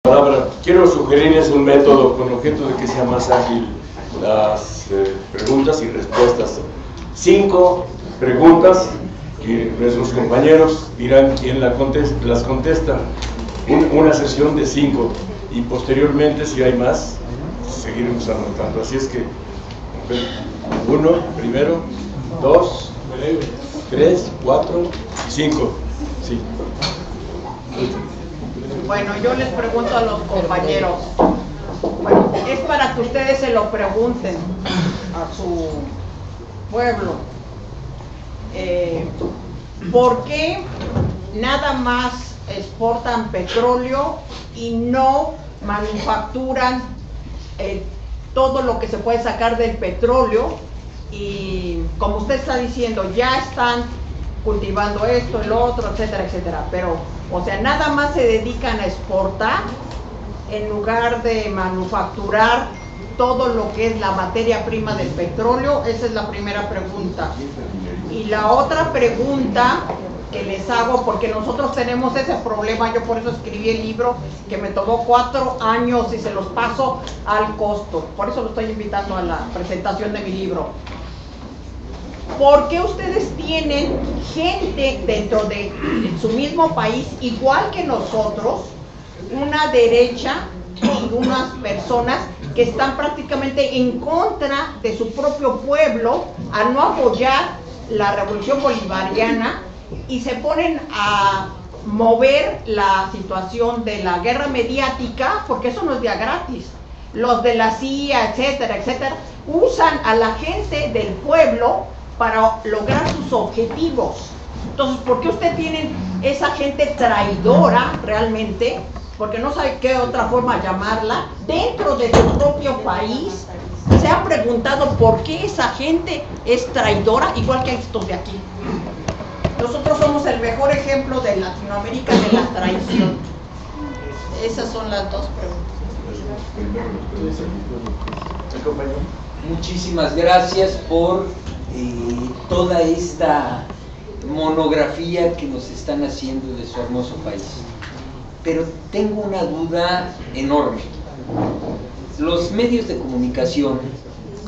Palabra. Quiero sugerirles un método con objeto de que sea más ágil las preguntas y respuestas. 5 preguntas que nuestros compañeros dirán quién las contesta. Una sesión de 5 y posteriormente, si hay más, seguiremos anotando. Así es que 1 primero, 2, 3, 4, 5. Sí. Bueno, yo les pregunto a los compañeros, bueno, es para que ustedes se lo pregunten a su pueblo. ¿Por qué nada más exportan petróleo y no manufacturan todo lo que se puede sacar del petróleo? Y como usted está diciendo, ya están cultivando esto, el otro, etcétera, etcétera, pero, o sea, nada más se dedican a exportar en lugar de manufacturar todo lo que es la materia prima del petróleo. Esa es la primera pregunta. Y la otra pregunta que les hago, porque nosotros tenemos ese problema, yo por eso escribí el libro, que me tomó 4 años y se los paso al costo, por eso lo estoy invitando a la presentación de mi libro. ¿Por qué ustedes tienen gente dentro de su mismo país, igual que nosotros, una derecha y unas personas que están prácticamente en contra de su propio pueblo, a no apoyar la revolución bolivariana, y se ponen a mover la situación de la guerra mediática, porque eso no es día gratis? Los de la CIA, etcétera, etcétera, usan a la gente del pueblo para lograr sus objetivos. Entonces, ¿por qué usted tienen esa gente traidora realmente? Porque no sabe qué otra forma llamarla, dentro de su propio país. ¿Se han preguntado por qué esa gente es traidora, igual que estos de aquí? Nosotros somos el mejor ejemplo de Latinoamérica de la traición. Esas son las 2 preguntas. Muchísimas gracias por toda esta monografía que nos están haciendo de su hermoso país. Pero tengo una duda enorme. Los medios de comunicación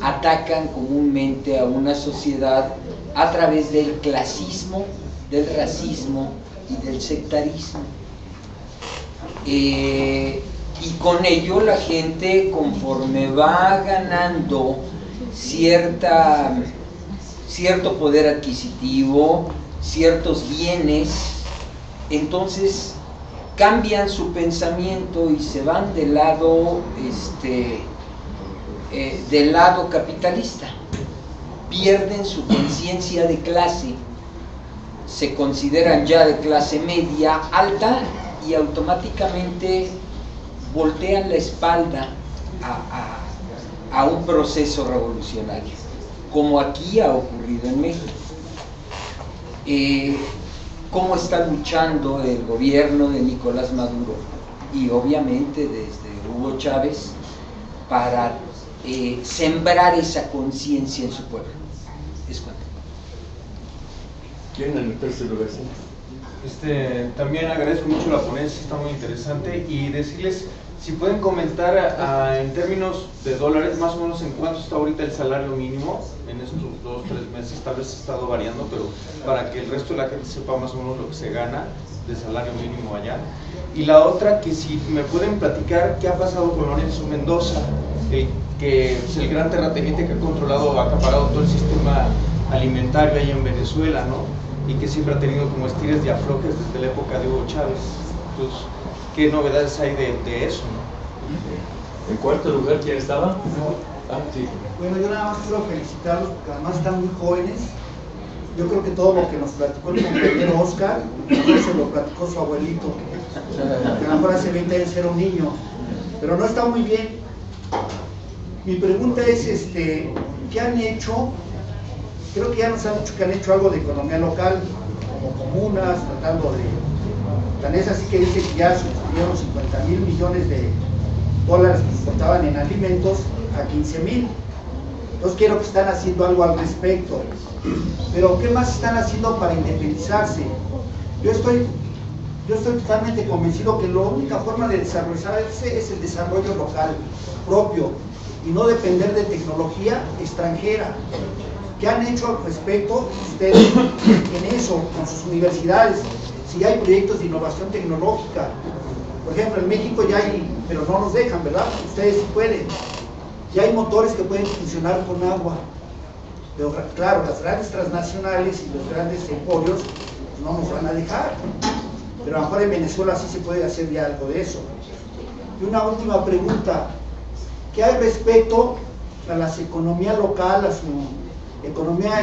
atacan comúnmente a una sociedad a través del clasismo, del racismo y del sectarismo. Y con ello la gente, conforme va ganando cierto poder adquisitivo, ciertos bienes, entonces cambian su pensamiento y se van del lado capitalista, pierden su conciencia de clase, se consideran ya de clase media alta y automáticamente voltean la espalda a un proceso revolucionario, como aquí ha ocurrido en México. ¿Cómo está luchando el gobierno de Nicolás Maduro y obviamente desde Hugo Chávez para sembrar esa conciencia en su pueblo? Es cuanto. ¿Quién en el tercer lugar? También agradezco mucho la ponencia, está muy interesante, y decirles si pueden comentar en términos de dólares, más o menos en cuánto está ahorita el salario mínimo en estos 2 o 3 meses. Tal vez ha estado variando, pero para que el resto de la gente sepa más o menos lo que se gana de salario mínimo allá. Y la otra, que si me pueden platicar qué ha pasado con Lorenzo Mendoza, que es el gran terrateniente que ha controlado, ha acaparado todo el sistema alimentario ahí en Venezuela, ¿no? Y que siempre ha tenido como estires y aflojes desde la época de Hugo Chávez. Entonces, ¿qué novedades hay de eso, no? ¿En cuarto lugar quién estaba? Sí. Bueno, yo nada más quiero felicitarlos porque además están muy jóvenes. Yo creo que todo lo que nos platicó el compañero Oscar, se lo platicó su abuelito, que a lo mejor hace 20 años era un niño, pero no está muy bien. Mi pregunta es, ¿qué han hecho? Creo que ya nos han dicho que han hecho algo de economía local, como comunas, tratando de... Tan es así que dice que ya substituyeron 50,000 millones de dólares que exportaban en alimentos a 15,000. Entonces quiero que están haciendo algo al respecto. Pero ¿qué más están haciendo para independizarse? Yo estoy yo estoy totalmente convencido que la única forma de desarrollarse es el desarrollo local, propio, y no depender de tecnología extranjera. ¿Qué han hecho al respecto ustedes en eso, con sus universidades? Si hay proyectos de innovación tecnológica, por ejemplo, en México ya hay, pero no nos dejan, ¿verdad? Ustedes sí pueden. Ya hay motores que pueden funcionar con agua. Pero claro, las grandes transnacionales y los grandes emporios no nos van a dejar. Pero a lo mejor en Venezuela sí se puede hacer ya algo de eso. Y una última pregunta. ¿Qué hay respecto a la economía local, a su economía,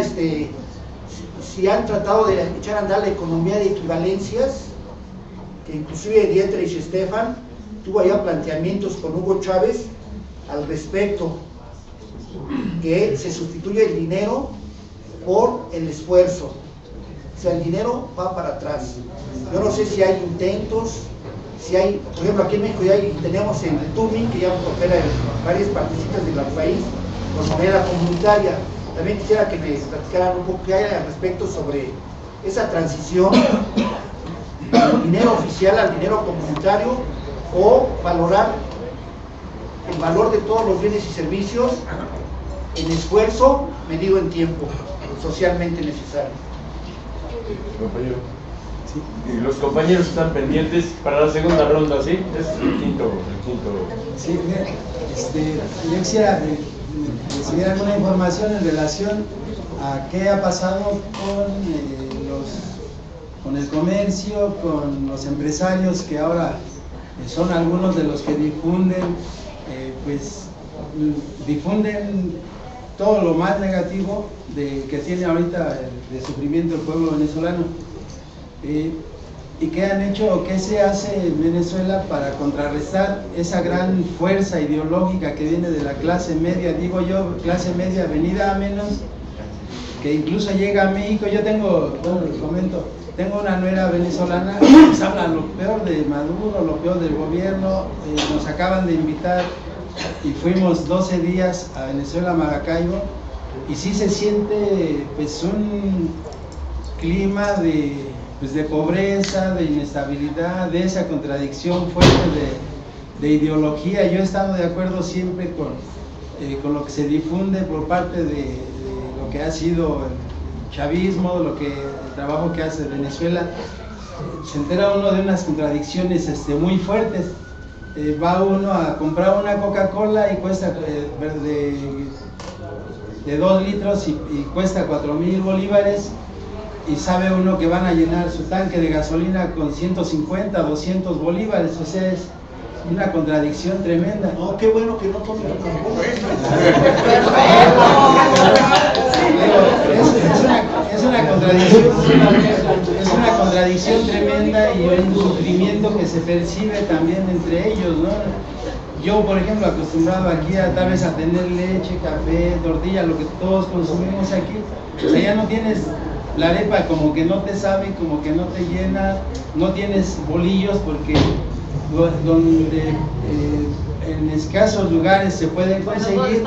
si han tratado de echar a andar la economía de equivalencias, que inclusive Dietrich Stefan tuvo allá planteamientos con Hugo Chávez al respecto, que se sustituye el dinero por el esfuerzo? O sea, el dinero va para atrás. Yo no sé si hay intentos, si hay, por ejemplo, aquí en México ya tenemos el TUMI, que ya opera en varias partecitas del país, con moneda comunitaria. También quisiera que me platicaran un poco qué hay al respecto sobre esa transición del dinero oficial al dinero comunitario, o valorar el valor de todos los bienes y servicios en esfuerzo medido en tiempo, socialmente necesario. Compañero. Sí. Y los compañeros están pendientes para la segunda ronda, ¿sí? Es el quinto. Sí, yo quisiera recibir alguna información en relación a qué ha pasado con el comercio, con los empresarios que ahora son algunos de los que difunden todo lo más negativo que tiene ahorita de sufrimiento el pueblo venezolano. ¿Y qué han hecho o qué se hace en Venezuela para contrarrestar esa gran fuerza ideológica que viene de la clase media, digo yo, clase media venida a menos, que incluso llega a México? Yo tengo, bueno, les comento, tengo una nuera venezolana, nos habla lo peor de Maduro, lo peor del gobierno. Nos acaban de invitar y fuimos 12 días a Venezuela, Maracaibo, y sí se siente pues un clima de pobreza, de inestabilidad, de esa contradicción fuerte de ideología. Yo he estado de acuerdo siempre con lo que se difunde por parte de lo que ha sido el chavismo, el trabajo que hace Venezuela. Se entera uno de unas contradicciones muy fuertes. Va uno a comprar una Coca-Cola y cuesta de 2 litros y cuesta 4,000 bolívares, y sabe uno que van a llenar su tanque de gasolina con 150, 200 bolívares, o sea, es una contradicción tremenda. No, qué bueno que no tomen Coca-Cola. Es una contradicción tremenda, y un sufrimiento que se percibe también entre ellos, ¿no? Yo, por ejemplo, acostumbrado aquí tal vez a tener leche, café, tortilla, lo que todos consumimos aquí, o sea, ya no tienes la arepa, como que no te sabe, como que no te llena, no tienes bolillos, porque donde en escasos lugares se pueden conseguir,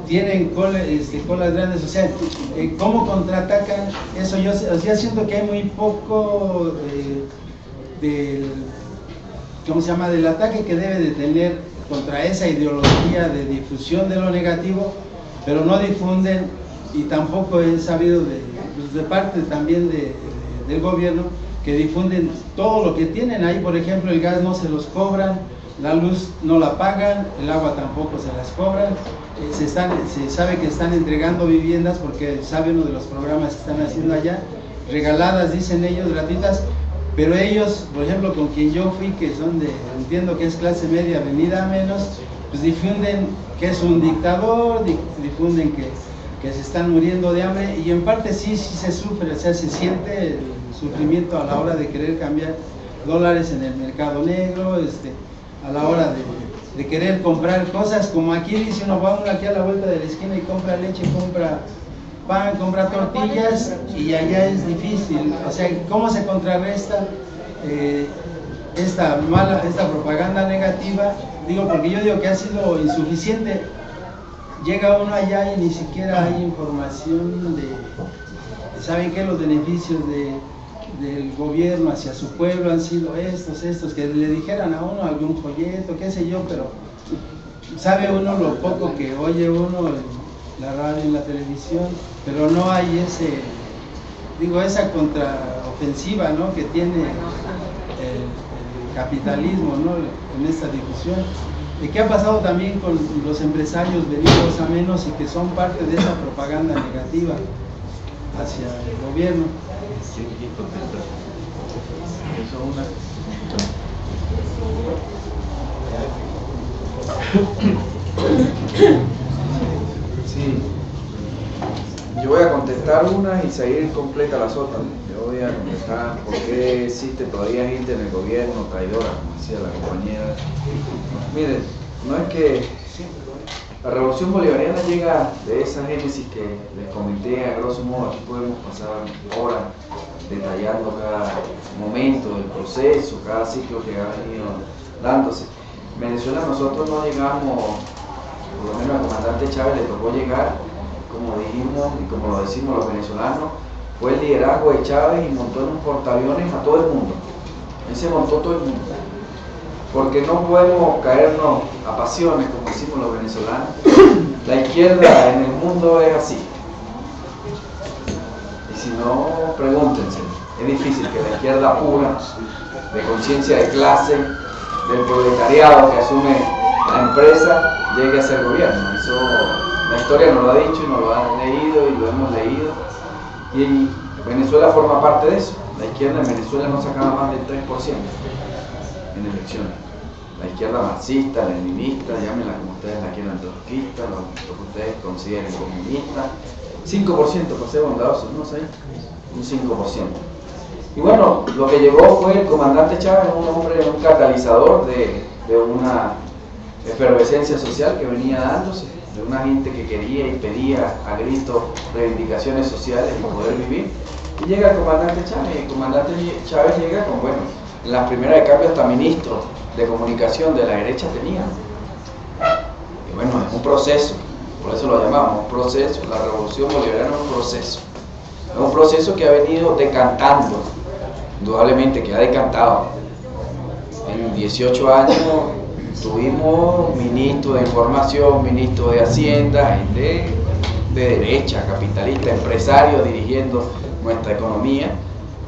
tienen colas grandes. O sea, ¿cómo contraatacan eso? Yo siento que hay muy poco ¿cómo se llama?, del ataque que debe de tener contra esa ideología de difusión de lo negativo, pero no difunden, y tampoco he sabido de parte también del gobierno, que difunden todo lo que tienen ahí. Por ejemplo, el gas no se los cobran, la luz no la pagan, el agua tampoco se las cobran. Se sabe que están entregando viviendas, porque sabe uno de los programas que están haciendo allá, regaladas, dicen ellos, gratuitas, pero ellos, por ejemplo, con quien yo fui, que son entiendo que es clase media venida a menos, pues difunden que es un dictador, difunden que se están muriendo de hambre, y en parte sí se sufre, o sea, se siente el sufrimiento a la hora de querer cambiar dólares en el mercado negro, a la hora de querer comprar cosas, como aquí dice uno, va uno aquí a la vuelta de la esquina y compra leche, compra pan, compra tortillas, y allá es difícil. O sea, ¿cómo se contrarresta esta propaganda negativa? Digo, porque yo digo que ha sido insuficiente. Llega uno allá y ni siquiera hay información ¿saben qué? Los beneficios del gobierno hacia su pueblo han sido estos, que le dijeran a uno algún folleto, qué sé yo, pero sabe uno lo poco que oye uno en la radio, en la televisión, pero no hay esa contraofensiva, ¿no?, que tiene el capitalismo, ¿no?, en esta difusión. ¿Y qué ha pasado también con los empresarios venidos a menos y que son parte de esa propaganda negativa hacia el gobierno? Sí, yo voy a contestar una y seguir completa las otras. Yo voy a contestar por qué existe todavía gente en el gobierno traidora, como decía la compañera. Miren, no es que la revolución bolivariana llega de esa génesis que les comenté a grosso modo. Aquí podemos pasar horas detallando cada momento del proceso, cada ciclo que ha venido dándose. En Venezuela nosotros no llegamos, por lo menos al comandante Chávez le tocó llegar, como dijimos y como lo decimos los venezolanos, fue el liderazgo de Chávez y montó en un portaaviones a todo el mundo. Él se montó todo el mundo. Porque no podemos caernos a pasiones, como decimos los venezolanos. La izquierda en el mundo es así. Y si no, pregúntense. Es difícil que la izquierda pura, de conciencia de clase, del proletariado que asume la empresa, llegue a ser gobierno. Eso la historia nos lo ha dicho y nos lo ha leído y lo hemos leído. Y Venezuela forma parte de eso. La izquierda en Venezuela no sacaba más del 3% en elecciones. La izquierda marxista, leninista, llámenla como ustedes la quieran, trotskista, lo que ustedes consideren comunista, 5%, pasé bondadoso, no sé, un 5%. Y bueno, lo que llegó fue el comandante Chávez, un hombre, un catalizador de una efervescencia social que venía dándose, de una gente que quería y pedía a gritos reivindicaciones sociales y poder vivir. Y llega el comandante Chávez, y el comandante Chávez llega con, bueno, en las primeras de cambio hasta ministro de comunicación de la derecha tenía. Y bueno, es un proceso, por eso lo llamamos un proceso. La revolución bolivariana es un proceso. Es un proceso que ha venido decantando, indudablemente que ha decantado. En 18 años tuvimos ministro de información, ministro de hacienda, gente de derecha, capitalista, empresario dirigiendo nuestra economía.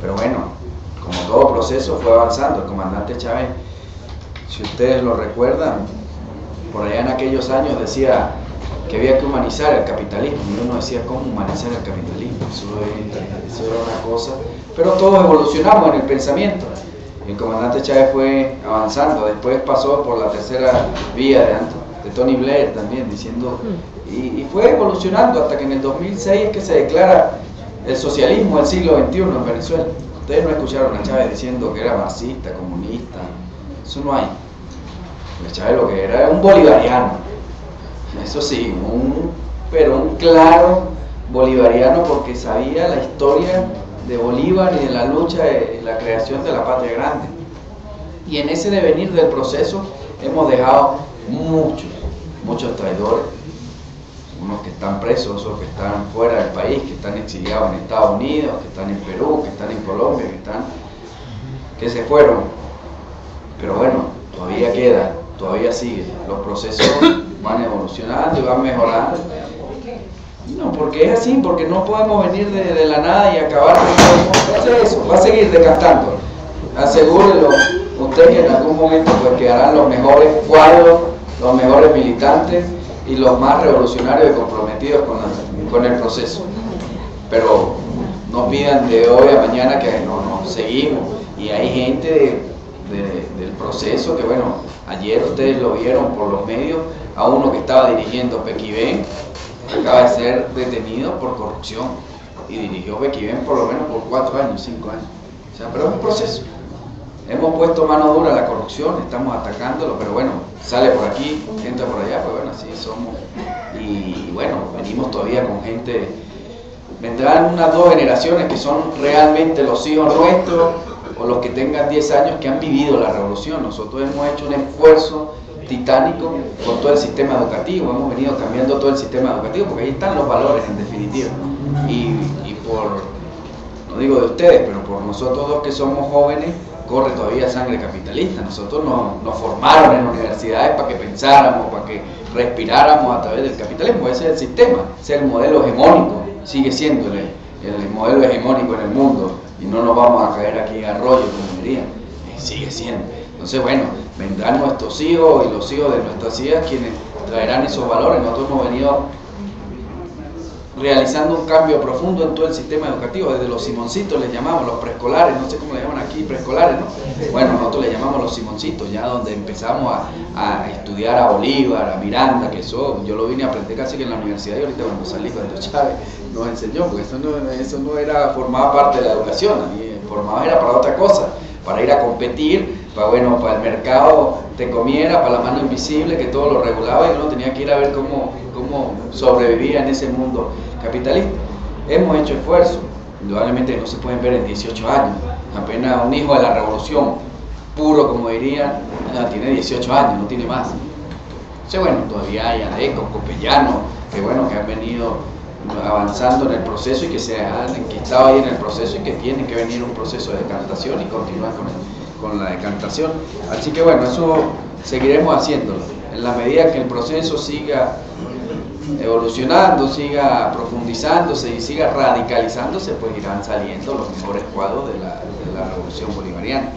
Pero bueno, como todo proceso fue avanzando. El comandante Chávez, si ustedes lo recuerdan, por allá en aquellos años decía que había que humanizar el capitalismo, y uno decía, ¿cómo humanizar el capitalismo? Eso era una cosa, pero todos evolucionamos en el pensamiento. El comandante Chávez fue avanzando, después pasó por la tercera vía de Tony Blair también, diciendo, y fue evolucionando hasta que en el 2006 es que se declara el socialismo del siglo XXI en Venezuela. Ustedes no escucharon a Chávez diciendo que era marxista, comunista, eso no hay. Chávez lo que era un bolivariano, eso sí, pero un claro bolivariano, porque sabía la historia de Bolívar y de la lucha de la creación de la patria grande. Y en ese devenir del proceso hemos dejado muchos traidores, unos que están presos, otros que están fuera del país, que están exiliados en Estados Unidos, que están en Perú, que están en Colombia, que se fueron. Pero bueno, todavía queda, todavía sigue. Los procesos van evolucionando y van mejorando. No, porque es así, porque no podemos venir de la nada y acabar con eso. Va a seguir decantando. Asegúrelo usted que en algún momento pues quedarán los mejores cuadros, los mejores militantes y los más revolucionarios y comprometidos con el proceso. Pero no pidan de hoy a mañana que no seguimos. Y hay gente del proceso que, bueno, ayer ustedes lo vieron por los medios, a uno que estaba dirigiendo Pequiven, acaba de ser detenido por corrupción, y dirigió Pequiven por lo menos por 4 años, 5 años. O sea, pero es un proceso. Hemos puesto mano dura a la corrupción, estamos atacándolo, pero bueno, sale por aquí, entra por allá, pues bueno, así somos. Y bueno, venimos todavía con gente, vendrán unas 2 generaciones que son realmente los hijos nuestros, o los que tengan 10 años que han vivido la revolución. Nosotros hemos hecho un esfuerzo titánico con todo el sistema educativo, hemos venido cambiando todo el sistema educativo, porque ahí están los valores en definitiva. Y no digo de ustedes, pero por nosotros dos que somos jóvenes, corre todavía sangre capitalista. Nosotros nos formaron en universidades para que pensáramos, para que respiráramos a través del capitalismo. Ese es el sistema, ese es el modelo hegemónico, sigue siendo el modelo hegemónico en el mundo, y no nos vamos a caer aquí a rollo, como dirían, sigue siendo. Entonces, bueno, vendrán nuestros hijos y los hijos de nuestras hijas quienes traerán esos valores. Nosotros hemos venido realizando un cambio profundo en todo el sistema educativo, desde los simoncitos les llamamos, los preescolares, no sé cómo le llaman aquí, preescolares, ¿no? Bueno, nosotros le llamamos los simoncitos, ya donde empezamos a estudiar a Bolívar, a Miranda, que eso yo lo vine a aprender casi que en la universidad, y ahorita cuando salí, cuando Chávez nos enseñó, porque eso no era, formaba parte de la educación, formaba era para otra cosa, para ir a competir, para el mercado te comiera, para la mano invisible que todo lo regulaba, y uno tenía que ir a ver cómo sobrevivía en ese mundo capitalista. Hemos hecho esfuerzos, indudablemente no se pueden ver en 18 años, apenas un hijo de la revolución, puro como dirían, tiene 18 años, no tiene más. Entonces, bueno, todavía hay adecos, copellanos, que han venido avanzando en el proceso y que se han enquistado ahí en el proceso y que tienen que venir un proceso de decantación y continuar con la decantación. Así que bueno, eso seguiremos haciéndolo. En la medida que el proceso siga evolucionando, siga profundizándose y siga radicalizándose, pues irán saliendo los mejores cuadros de la revolución bolivariana.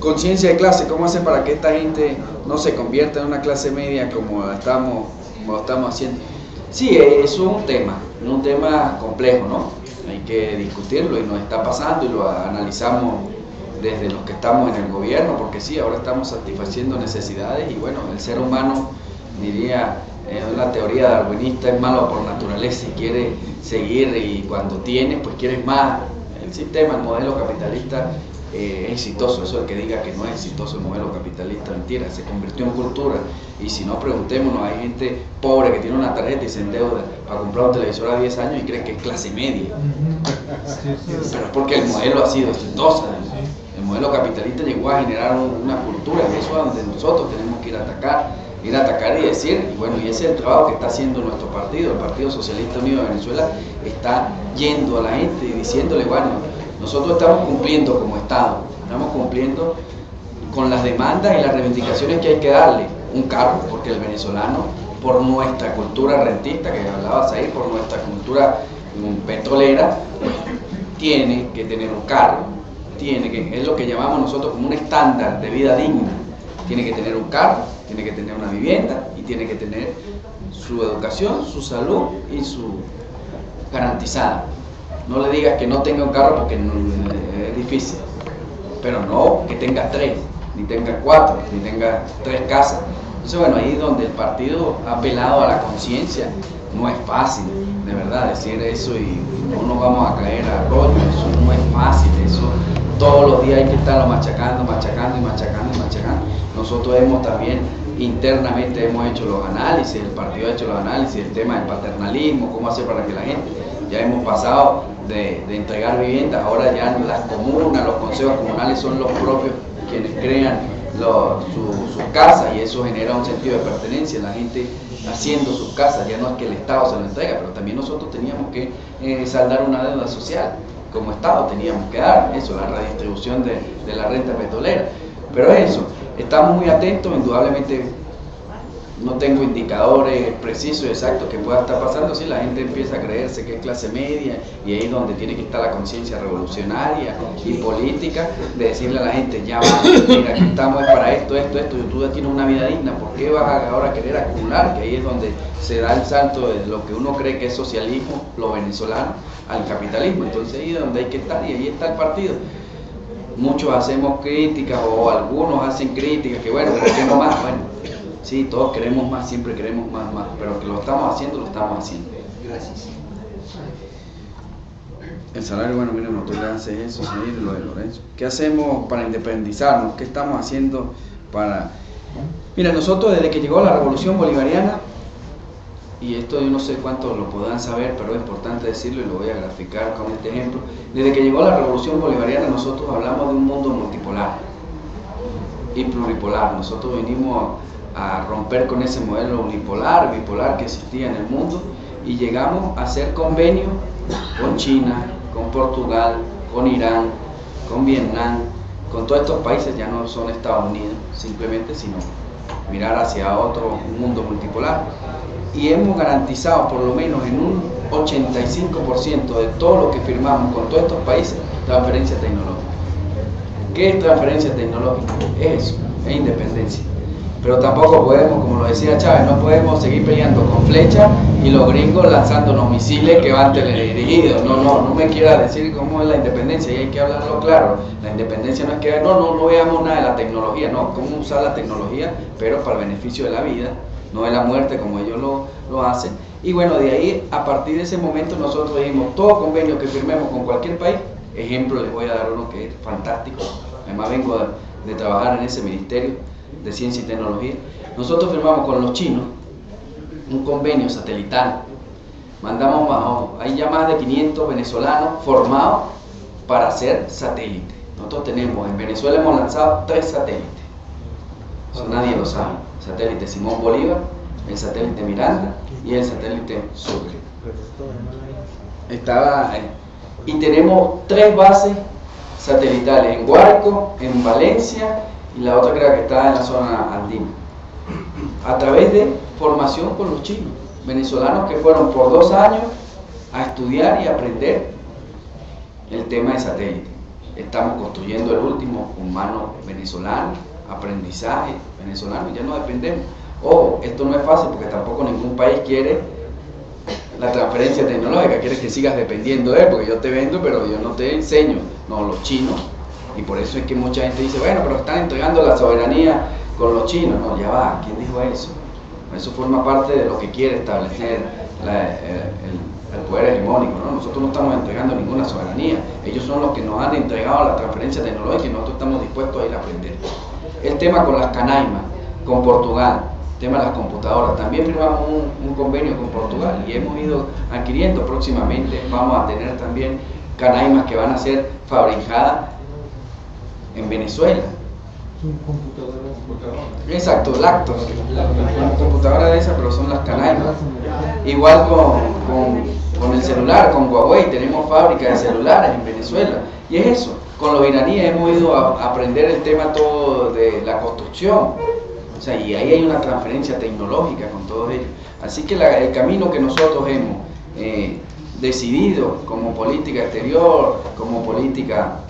Conciencia de clase, ¿cómo hace para que esta gente no se convierta en una clase media como estamos haciendo? Sí, es un tema complejo, ¿no? Hay que discutirlo y nos está pasando y lo analizamos desde los que estamos en el gobierno, porque sí, ahora estamos satisfaciendo necesidades y bueno, el ser humano, diría, la teoría darwinista, es malo por naturaleza y quiere seguir, y cuando tiene, pues quieres más. El sistema, el modelo capitalista es exitoso. Eso el que diga que no es exitoso el modelo capitalista, mentira, se convirtió en cultura. Y si no, preguntémonos, hay gente pobre que tiene una tarjeta y se endeuda para comprar un televisor a 10 años y cree que es clase media. Pero es porque el modelo ha sido exitoso. El modelo capitalista llegó a generar una cultura, y eso es donde nosotros tenemos que ir a atacar y decir, y bueno, y ese es el trabajo que está haciendo nuestro partido, el Partido Socialista Unido de Venezuela, está yendo a la gente y diciéndole, bueno, nosotros estamos cumpliendo como Estado, estamos cumpliendo con las demandas y las reivindicaciones que hay que darle. Un carro, porque el venezolano, por nuestra cultura rentista, que hablabas ahí, por nuestra cultura petrolera, pues, tiene que tener un carro, es lo que llamamos nosotros como un estándar de vida digna. Tiene que tener un carro, tiene que tener una vivienda y tiene que tener su educación, su salud y su garantizada. No le digas que no tenga un carro porque es difícil, pero no que tenga 3, ni tenga 4, ni tenga 3 casas. Entonces, bueno, ahí es donde el partido ha apelado a la conciencia. No es fácil, de verdad, decir eso y no nos vamos a caer a rollo. Eso no es fácil, eso todos los días hay que estarlo machacando. Nosotros hemos también internamente hemos hecho los análisis, el partido ha hecho los análisis, el tema del paternalismo, cómo hacer para que la gente, ya hemos pasado de entregar viviendas, ahora ya las comunas, los consejos comunales son los propios quienes crean sus casas, y eso genera un sentido de pertenencia, la gente haciendo sus casas, ya no es que el Estado se lo entrega, pero también nosotros teníamos que saldar una deuda social, como Estado teníamos que dar eso, la redistribución de la renta petrolera. Pero eso, estamos muy atentos, indudablemente no tengo indicadores precisos y exactos que pueda estar pasando, si la gente empieza a creerse que es clase media, y ahí es donde tiene que estar la conciencia revolucionaria y política, de decirle a la gente, ya va, mira, aquí estamos para esto, y tú ya tienes una vida digna, ¿por qué vas ahora a querer acumular? Que ahí es donde se da el salto de lo que uno cree que es socialismo, lo venezolano, al capitalismo. Entonces ahí es donde hay que estar, y ahí está el partido. Muchos hacemos críticas, o algunos hacen críticas, que bueno, ¿por qué no más? Bueno, sí, todos queremos más, siempre queremos más, pero que lo estamos haciendo, Gracias. El salario, bueno, miren, nosotros le hace eso, seguir lo de Lorenzo. ¿Qué hacemos para independizarnos? ¿Qué estamos haciendo para...? Mira, nosotros desde que llegó la Revolución Bolivariana, y esto yo no sé cuántos lo podrán saber, pero es importante decirlo y lo voy a graficar con este ejemplo. Desde que llegó la Revolución Bolivariana nosotros hablamos de un mundo multipolar y pluripolar. Nosotros vinimos a romper con ese modelo unipolar, bipolar que existía en el mundo, y llegamos a hacer convenios con China, con Portugal, con Irán, con Vietnam, con todos estos países. Ya no son Estados Unidos simplemente, sino mirar hacia otro mundo multipolar. Y hemos garantizado por lo menos en un 85% de todo lo que firmamos con todos estos países, transferencia tecnológica. ¿Qué es transferencia tecnológica? Es eso, es independencia. Pero tampoco podemos, como lo decía Chávez, no podemos seguir peleando con flechas y los gringos lanzándonos misiles que van teledirigidos. No me quiera decir cómo es la independencia, y hay que hablarlo claro. La independencia no es que no veamos nada de la tecnología, no, cómo usar la tecnología, pero para el beneficio de la vida, no de la muerte como ellos lo hacen. Y bueno, de ahí, a partir de ese momento, nosotros dijimos, todo convenio que firmemos con cualquier país, ejemplo, les voy a dar uno que es fantástico, además vengo de trabajar en ese ministerio de Ciencia y Tecnología. Nosotros firmamos con los chinos un convenio satelital. Hay ya más de 500 venezolanos formados para hacer satélites. Nosotros tenemos, en Venezuela hemos lanzado 3 satélites. Eso nadie lo sabe. El satélite Simón Bolívar, el satélite Miranda y el satélite Sucre. Y tenemos 3 bases satelitales en Guárico, en Valencia, y la otra creo que está en la zona andina, a través de formación con los chinos, venezolanos que fueron por 2 años a estudiar y aprender el tema de satélite. Estamos construyendo el último humano venezolano, aprendizaje venezolano, y ya no dependemos. Ojo, esto no es fácil porque tampoco ningún país quiere la transferencia tecnológica, quiere que sigas dependiendo de él, porque yo te vendo pero yo no te enseño. No, los chinos. Y por eso es que mucha gente dice, bueno, pero están entregando la soberanía con los chinos. No, ya va, ¿quién dijo eso? Eso forma parte de lo que quiere establecer el poder hegemónico, ¿no? Nosotros no estamos entregando ninguna soberanía. Ellos son los que nos han entregado la transferencia tecnológica y nosotros estamos dispuestos a ir a aprender. El tema con las canaimas, con Portugal, el tema de las computadoras. También firmamos un convenio con Portugal y hemos ido adquiriendo. Próximamente vamos a tener también canaimas que van a ser fabricadas en Venezuela. Son computadoras. Exacto, lactos, como computadoras de esas, pero son las canaimas. Igual con el celular, con Huawei, tenemos fábricas de celulares en Venezuela. Y es eso, con los iraníes hemos ido a aprender el tema todo de la construcción. O sea, y ahí hay una transferencia tecnológica con todos ellos. Así que el camino que nosotros hemos decidido como política exterior, como política,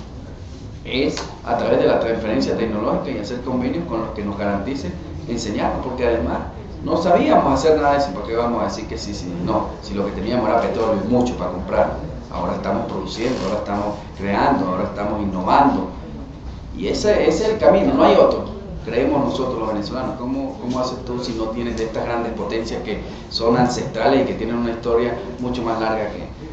es a través de la transferencia tecnológica y hacer convenios con los que nos garanticen enseñarnos, porque además no sabíamos hacer nada de eso. ¿Por qué vamos a decir que sí? No, si lo que teníamos era petróleo y mucho para comprar. Ahora estamos produciendo, ahora estamos creando, ahora estamos innovando, y ese es el camino, no hay otro. Creemos nosotros los venezolanos. ¿Cómo haces tú si no tienes de estas grandes potencias que son ancestrales y que tienen una historia mucho más larga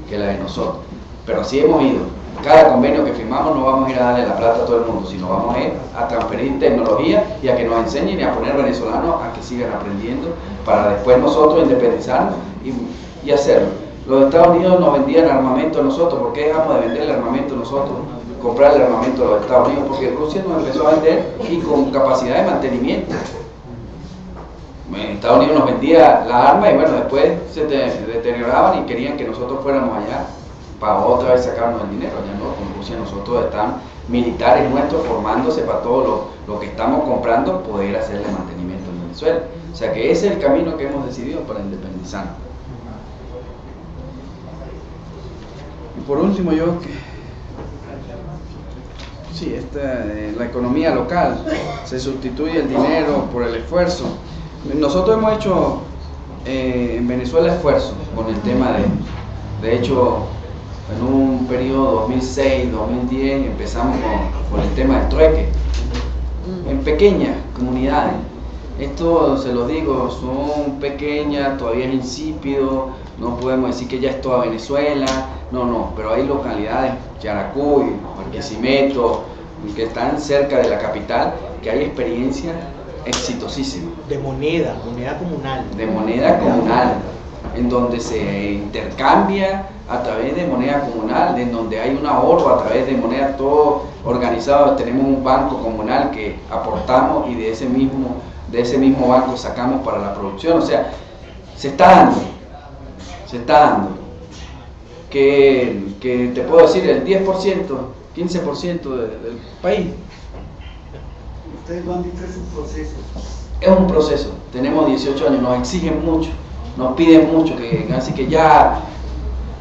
que la de nosotros? Pero así hemos ido. Cada convenio que firmamos no vamos a ir a darle la plata a todo el mundo, sino vamos a ir a transferir tecnología y a que nos enseñen y a poner venezolanos a que sigan aprendiendo para después nosotros independizarnos y hacerlo. Los Estados Unidos nos vendían armamento a nosotros. ¿Por qué dejamos de vender el armamento nosotros? Comprar el armamento de los Estados Unidos, porque Rusia nos empezó a vender y con capacidad de mantenimiento. Estados Unidos nos vendía la arma y bueno, después se deterioraban y querían que nosotros fuéramos allá para otra vez sacarnos el dinero. Ya no, con Rusia nosotros están militares nuestros formándose para todo lo que estamos comprando, poder hacerle mantenimiento en Venezuela. O sea que ese es el camino que hemos decidido para independizarnos. Y por último la economía local, se sustituye el dinero por el esfuerzo. Nosotros hemos hecho en Venezuela esfuerzo con el tema de hecho, en un periodo 2006-2010 empezamos con el tema del trueque, en pequeñas comunidades. Esto, se lo digo, son pequeñas, todavía es insípido, no podemos decir que ya es toda Venezuela, no, pero hay localidades, Yaracuy, Barquisimeto, que están cerca de la capital, que hay experiencia exitosísima. De moneda comunal. De moneda comunal, en donde se intercambia a través de moneda comunal, en donde hay un ahorro a través de moneda, todo organizado. Tenemos un banco comunal que aportamos y de ese mismo banco sacamos para la producción. O sea, se está dando. que te puedo decir el 10%, 15% del país. Ustedes lo han dicho, es un proceso. Es un proceso, tenemos 18 años, nos exigen mucho, nos piden mucho, así que ya,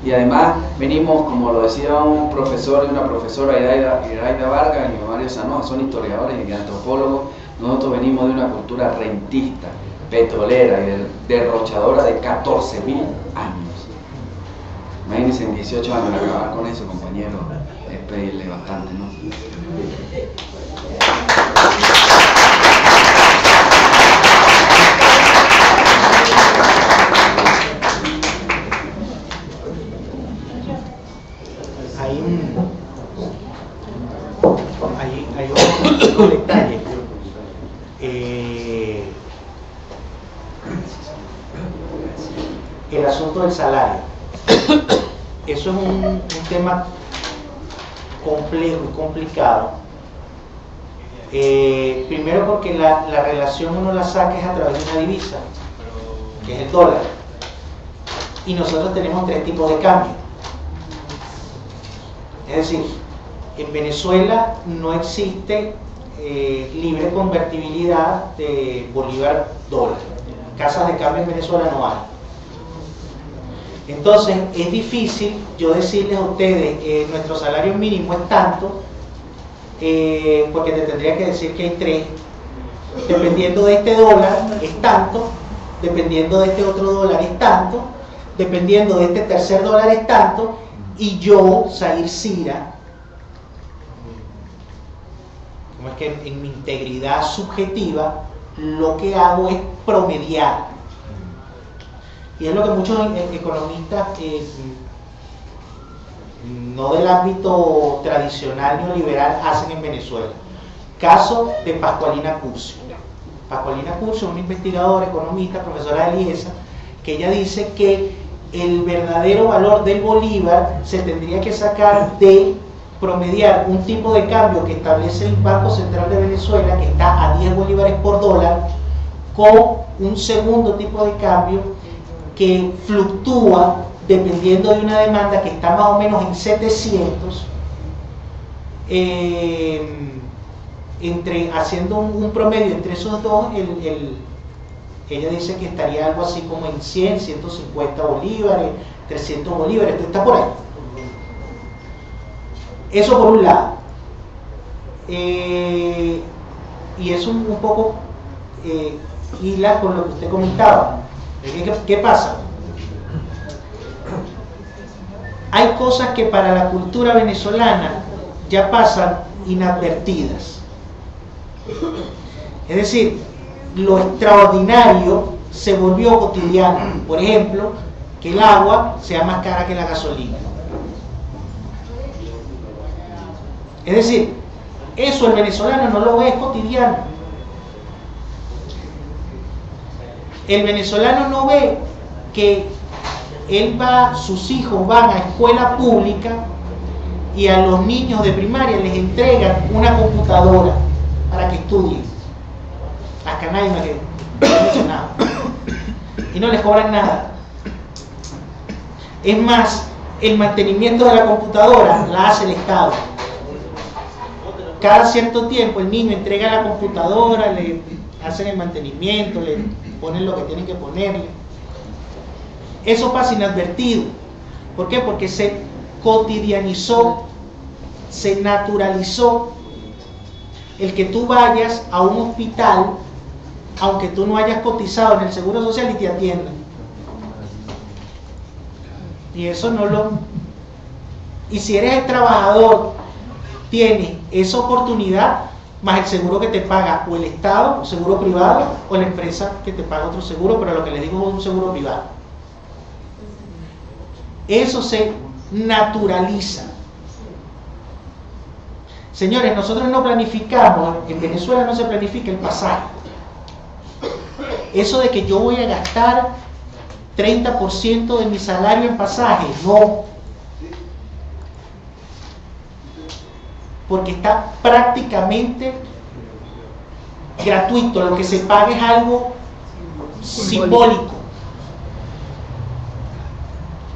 y además venimos, como lo decía un profesor y una profesora, Iraida Vargas y Mario Sanoa, son historiadores y antropólogos. Nosotros venimos de una cultura rentista, petrolera y derrochadora de 14.000 años. Imagínense en 18 años acabar con eso, compañero, es pedirle bastante, ¿no? Hay un detalle. El asunto del salario. Eso es un tema complejo y complicado. Primero porque la relación uno la saca es a través de una divisa, que es el dólar. Y nosotros tenemos 3 tipos de cambio. Es decir, en Venezuela no existe libre convertibilidad de bolívar-dólar. Casas de cambio en Venezuela no hay. Entonces es difícil yo decirles a ustedes nuestro salario mínimo es tanto, porque te tendría que decir que hay 3. Dependiendo de este dólar es tanto, dependiendo de este otro dólar es tanto, dependiendo de este tercer dólar es tanto, y yo, Zahir Sira, como es que en mi integridad subjetiva lo que hago es promediar. Y es lo que muchos economistas, no del ámbito tradicional neoliberal, hacen en Venezuela. Caso de Pascualina Curcio. Pascualina Curcio es una investigadora, economista, profesora de Liesa, que ella dice que el verdadero valor del bolívar se tendría que sacar de promediar un tipo de cambio que establece el Banco Central de Venezuela, que está a 10 bolívares por dólar, con un segundo tipo de cambio que fluctúa dependiendo de una demanda que está más o menos en 700, haciendo un promedio entre esos dos, ella dice que estaría algo así como en 100, 150 bolívares, 300 bolívares, está por ahí. Eso por un lado. Y eso un poco hila con lo que usted comentaba. ¿Qué pasa? Hay cosas que para la cultura venezolana ya pasan inadvertidas. Es decir, lo extraordinario se volvió cotidiano. Por ejemplo, que el agua sea más cara que la gasolina. Es decir, eso el venezolano no lo ve cotidiano. El venezolano no ve que sus hijos van a escuela pública y a los niños de primaria les entregan una computadora para que estudien. Acá nadie me ha mencionado. Y no les cobran nada. Es más, el mantenimiento de la computadora la hace el Estado. Cada cierto tiempo el niño entrega la computadora, le hacen el mantenimiento, le ponen lo que tienen que ponerle. Eso pasa inadvertido. ¿Por qué? Porque se cotidianizó, se naturalizó el que tú vayas a un hospital, aunque tú no hayas cotizado en el Seguro Social, y te atiendan. Y eso no lo... Y si eres el trabajador, tienes esa oportunidad, más el seguro que te paga o el Estado, o seguro privado, o la empresa que te paga otro seguro, pero lo que les digo es un seguro privado. Eso se naturaliza. Señores, nosotros no planificamos, en Venezuela no se planifica el pasaje. Eso de que yo voy a gastar 30% de mi salario en pasaje, no. Porque está prácticamente gratuito, lo que se paga es algo simbólico.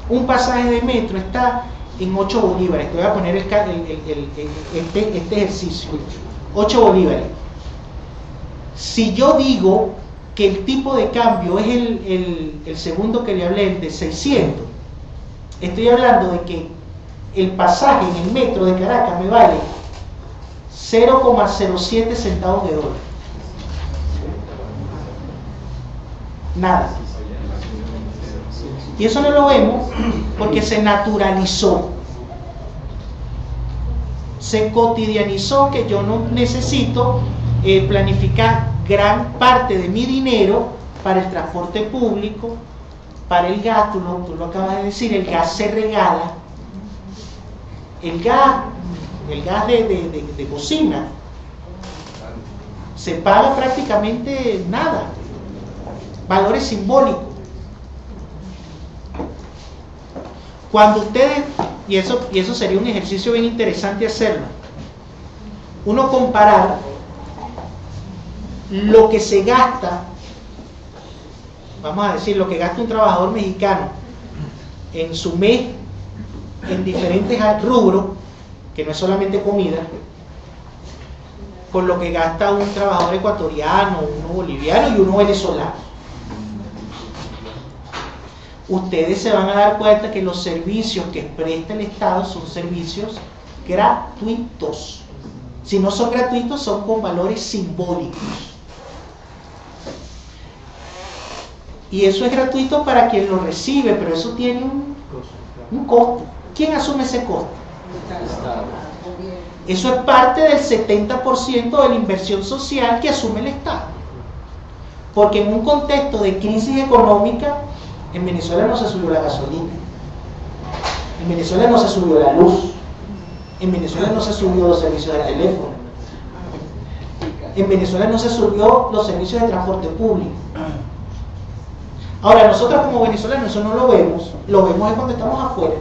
un pasaje de metro está en 8 bolívares. Te voy a poner este ejercicio. 8 bolívares. Si yo digo que el tipo de cambio es el segundo que le hablé, el de 600, estoy hablando de que el pasaje en el metro de Caracas me vale 0,07 centavos de dólar. Nada. Y eso no lo vemos porque se naturalizó, se cotidianizó que yo no necesito planificar gran parte de mi dinero para el transporte público, para el gas. Tú lo acabas de decir, el gas se regala. El gas de cocina se paga prácticamente nada, valores simbólicos. Cuando ustedes, y eso sería un ejercicio bien interesante hacerlo, uno comparar lo que se gasta, vamos a decir, lo que gasta un trabajador mexicano en su mes en diferentes rubros, que no es solamente comida, con lo que gasta un trabajador ecuatoriano, uno boliviano y uno venezolano. Ustedes se van a dar cuenta que los servicios que presta el Estado son servicios gratuitos. Si no son gratuitos, son con valores simbólicos. Y eso es gratuito para quien lo recibe, pero eso tiene un costo. ¿Quién asume ese costo? Eso es parte del 70% de la inversión social que asume el Estado. Porque en un contexto de crisis económica, en Venezuela no se subió la gasolina, en Venezuela no se subió la luz, en Venezuela no se subió los servicios de teléfono, en Venezuela no se subió los servicios de transporte público. Ahora, nosotros como venezolanos eso no lo vemos es cuando estamos afuera.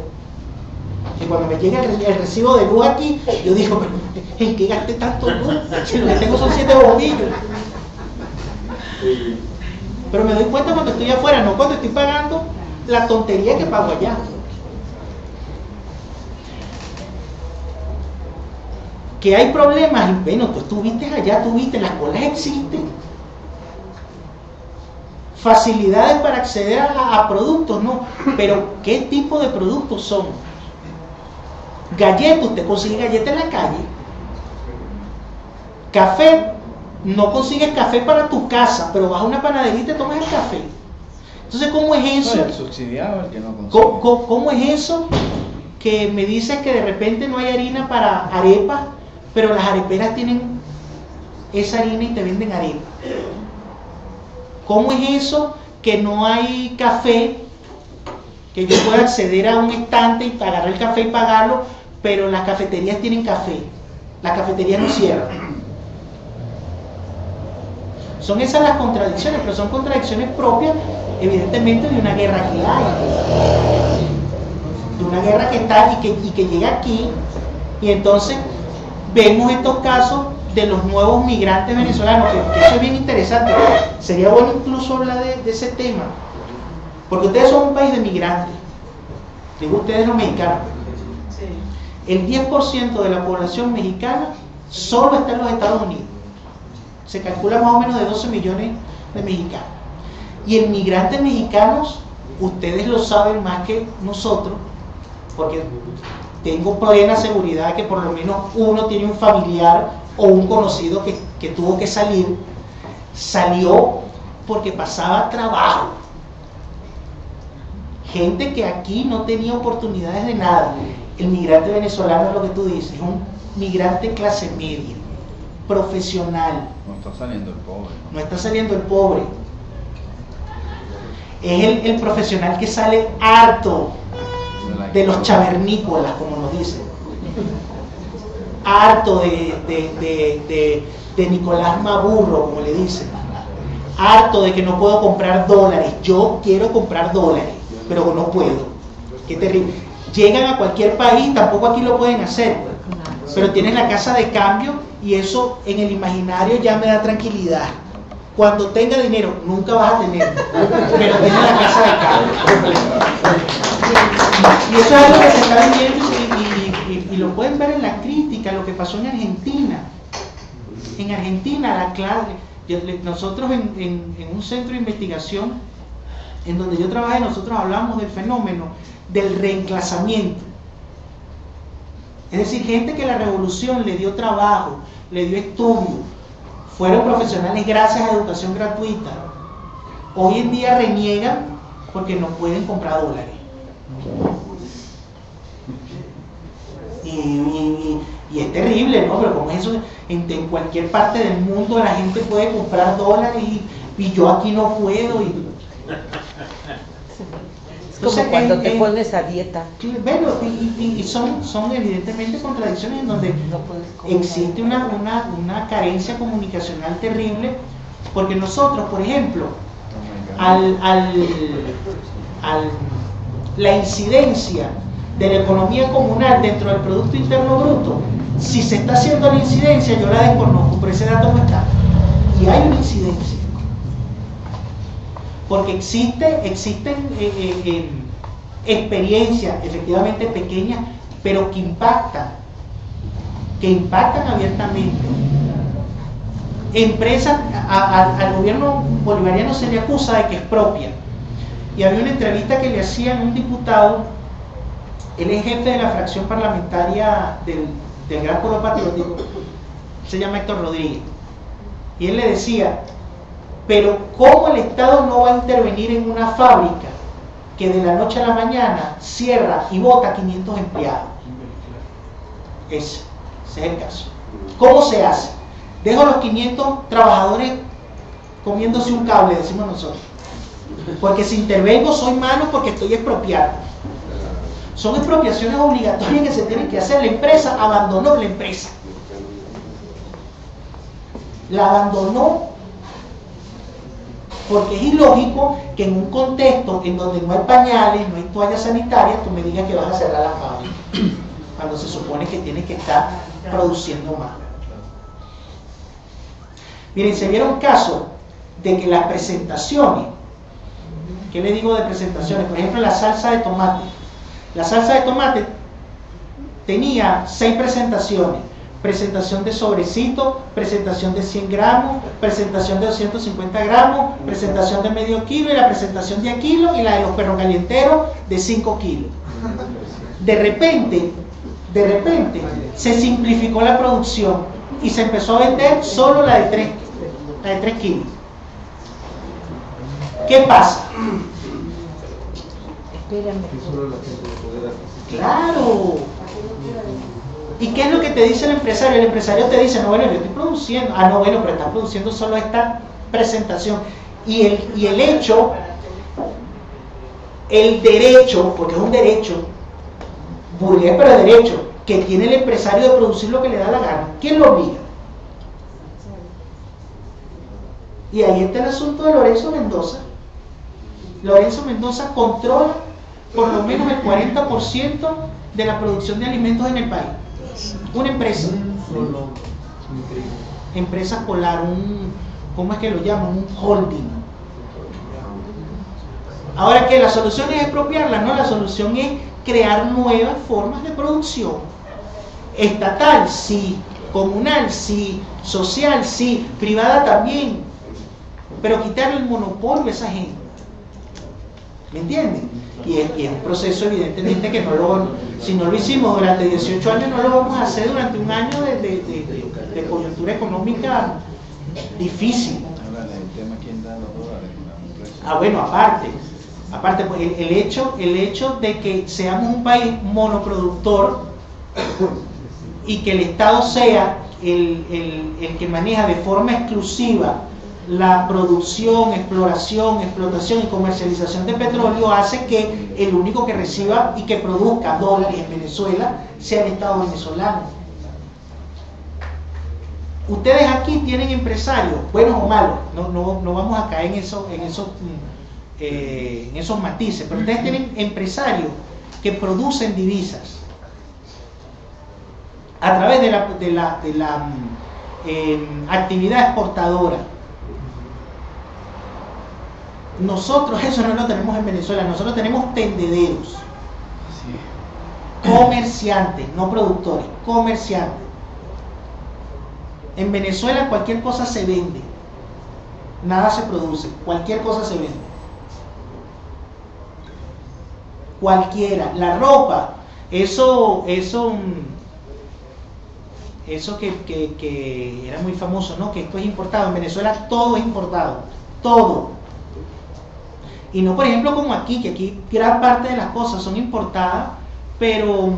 Y cuando me llega el recibo de luz aquí, yo digo, pero ¿en qué gasté tanto luz? Si lo que tengo son 7 bombillos. Pero me doy cuenta cuando estoy afuera, no cuando estoy pagando la tontería que pago allá. Que hay problemas, y bueno, tú estuviste allá, tú viste, las colas existen. Facilidades para acceder a productos, no. Pero ¿qué tipo de productos son? Galletas, usted consigue galletas en la calle. Café, no consigues café para tu casa, pero vas a una panadería y te tomas el café. Entonces, ¿cómo es eso? El subsidiado, el que no consigue. ¿Cómo es eso que me dices que de repente no hay harina para arepas, pero las areperas tienen esa harina y te venden arepas? ¿Cómo es eso que no hay café, que yo pueda acceder a un estante y agarrar el café y pagarlo, pero las cafeterías tienen café? Las cafeterías no cierran. Son esas las contradicciones, pero son contradicciones propias, evidentemente, de una guerra que hay. De una guerra que está y que llega aquí, y entonces vemos estos casos de los nuevos migrantes venezolanos, que eso es bien interesante. Sería bueno incluso hablar de ese tema, porque ustedes son un país de migrantes, digo ustedes los mexicanos. El 10% de la población mexicana solo está en los Estados Unidos. Se calcula más o menos de 12 millones de mexicanos. Y en migrantes mexicanos, ustedes lo saben más que nosotros, porque tengo plena seguridad que por lo menos uno tiene un familiar o un conocido que tuvo que salir. Salió porque pasaba trabajo. Gente que aquí no tenía oportunidades de nada. El migrante venezolano es lo que tú dices, es un migrante clase media, profesional. No está saliendo el pobre. No está saliendo el pobre. Es el profesional que sale harto de los chavernícolas, como nos dicen. Harto de Nicolás Maburro, como le dicen. Harto de que no puedo comprar dólares. Yo quiero comprar dólares, pero no puedo. Qué terrible. Llegan a cualquier país, tampoco aquí lo pueden hacer. Pero tienen la casa de cambio y eso en el imaginario ya me da tranquilidad. Cuando tenga dinero, nunca vas a tener, pero tiene la casa de cambio. Y eso es algo que se está viviendo y lo pueden ver en la crítica, lo que pasó en Argentina. En Argentina, nosotros en un centro de investigación en donde yo trabajé, nosotros hablamos del fenómeno del reemplazamiento. Es decir, gente que la revolución le dio trabajo, le dio estudio, fueron profesionales gracias a educación gratuita. Hoy en día reniegan porque no pueden comprar dólares. Y es terrible, ¿no? Pero como eso, en cualquier parte del mundo la gente puede comprar dólares y yo aquí no puedo. Es como cuando te pones a dieta. Bueno, y son evidentemente contradicciones en donde existe una carencia comunicacional terrible, porque nosotros, por ejemplo, la incidencia de la economía comunal dentro del Producto Interno Bruto, si se está haciendo la incidencia, yo la desconozco, pero ese dato no está. Y hay una incidencia. Porque existen experiencias efectivamente pequeñas, pero que impactan abiertamente. Empresas, al gobierno bolivariano se le acusa de que expropia. Y había una entrevista que le hacían a un diputado, él es jefe de la fracción parlamentaria del Gran Polo Patriótico, se llama Héctor Rodríguez, y él le decía: pero ¿cómo el Estado no va a intervenir en una fábrica que de la noche a la mañana cierra y bota 500 empleados? Ese es el caso. ¿Cómo se hace? Dejo a los 500 trabajadores comiéndose un cable, decimos nosotros, porque si intervengo soy malo porque estoy expropiando. Son expropiaciones obligatorias que se tienen que hacer. La empresa abandonó la empresa. La abandonó porque es ilógico que en un contexto en donde no hay pañales, no hay toallas sanitarias, tú me digas que vas a cerrar la fábrica cuando se supone que tienes que estar produciendo más. Miren, se vieron casos de que las presentaciones, ¿qué le digo de presentaciones? Por ejemplo, la salsa de tomate. La salsa de tomate tenía 6 presentaciones: presentación de sobrecito, presentación de 100 gramos, presentación de 250 gramos, presentación de medio kilo, y la presentación de a kilo, y la de los perros calienteros de 5 kilos. De repente se simplificó la producción y se empezó a vender solo la de 3 kilos. ¿Qué pasa? Claro. ¿Y qué es lo que te dice el empresario? El empresario te dice: no, bueno, yo estoy produciendo. Ah, no, bueno, pero estás produciendo solo esta presentación. Y el hecho, el derecho, porque es un derecho, burgués pero derecho, que tiene el empresario de producir lo que le da la gana. ¿Quién lo obliga? Y ahí está el asunto de Lorenzo Mendoza. Lorenzo Mendoza controla por lo menos el 40% de la producción de alimentos en el país. Una empresa. Empresa Polar, ¿cómo es que lo llaman? Un holding. Ahora, que la solución es expropiarla, no, la solución es crear nuevas formas de producción. Estatal, sí. Comunal, sí. Social, sí. Privada también. Pero quitarle el monopolio a esa gente. ¿Me entienden? Y es un proceso evidentemente que si no lo hicimos durante 18 años, no lo vamos a hacer durante un año de coyuntura económica difícil. Bueno, aparte pues el hecho de que seamos un país monoproductor y que el Estado sea el que maneja de forma exclusiva la producción, exploración, explotación y comercialización de petróleo, hace que el único que reciba y que produzca dólares en Venezuela sea el Estado venezolano. Ustedes aquí tienen empresarios, buenos o malos, no vamos a caer en esos matices, pero ustedes tienen empresarios que producen divisas a través de la actividad exportadora. Nosotros eso no lo tenemos en Venezuela, nosotros tenemos tendederos, comerciantes, no productores, comerciantes. En Venezuela cualquier cosa se vende, nada se produce, cualquier cosa se vende. Cualquiera, la ropa, eso que era muy famoso, ¿no? Que esto es importado. En Venezuela todo es importado, todo. Y no, por ejemplo, como aquí, que aquí gran parte de las cosas son importadas, pero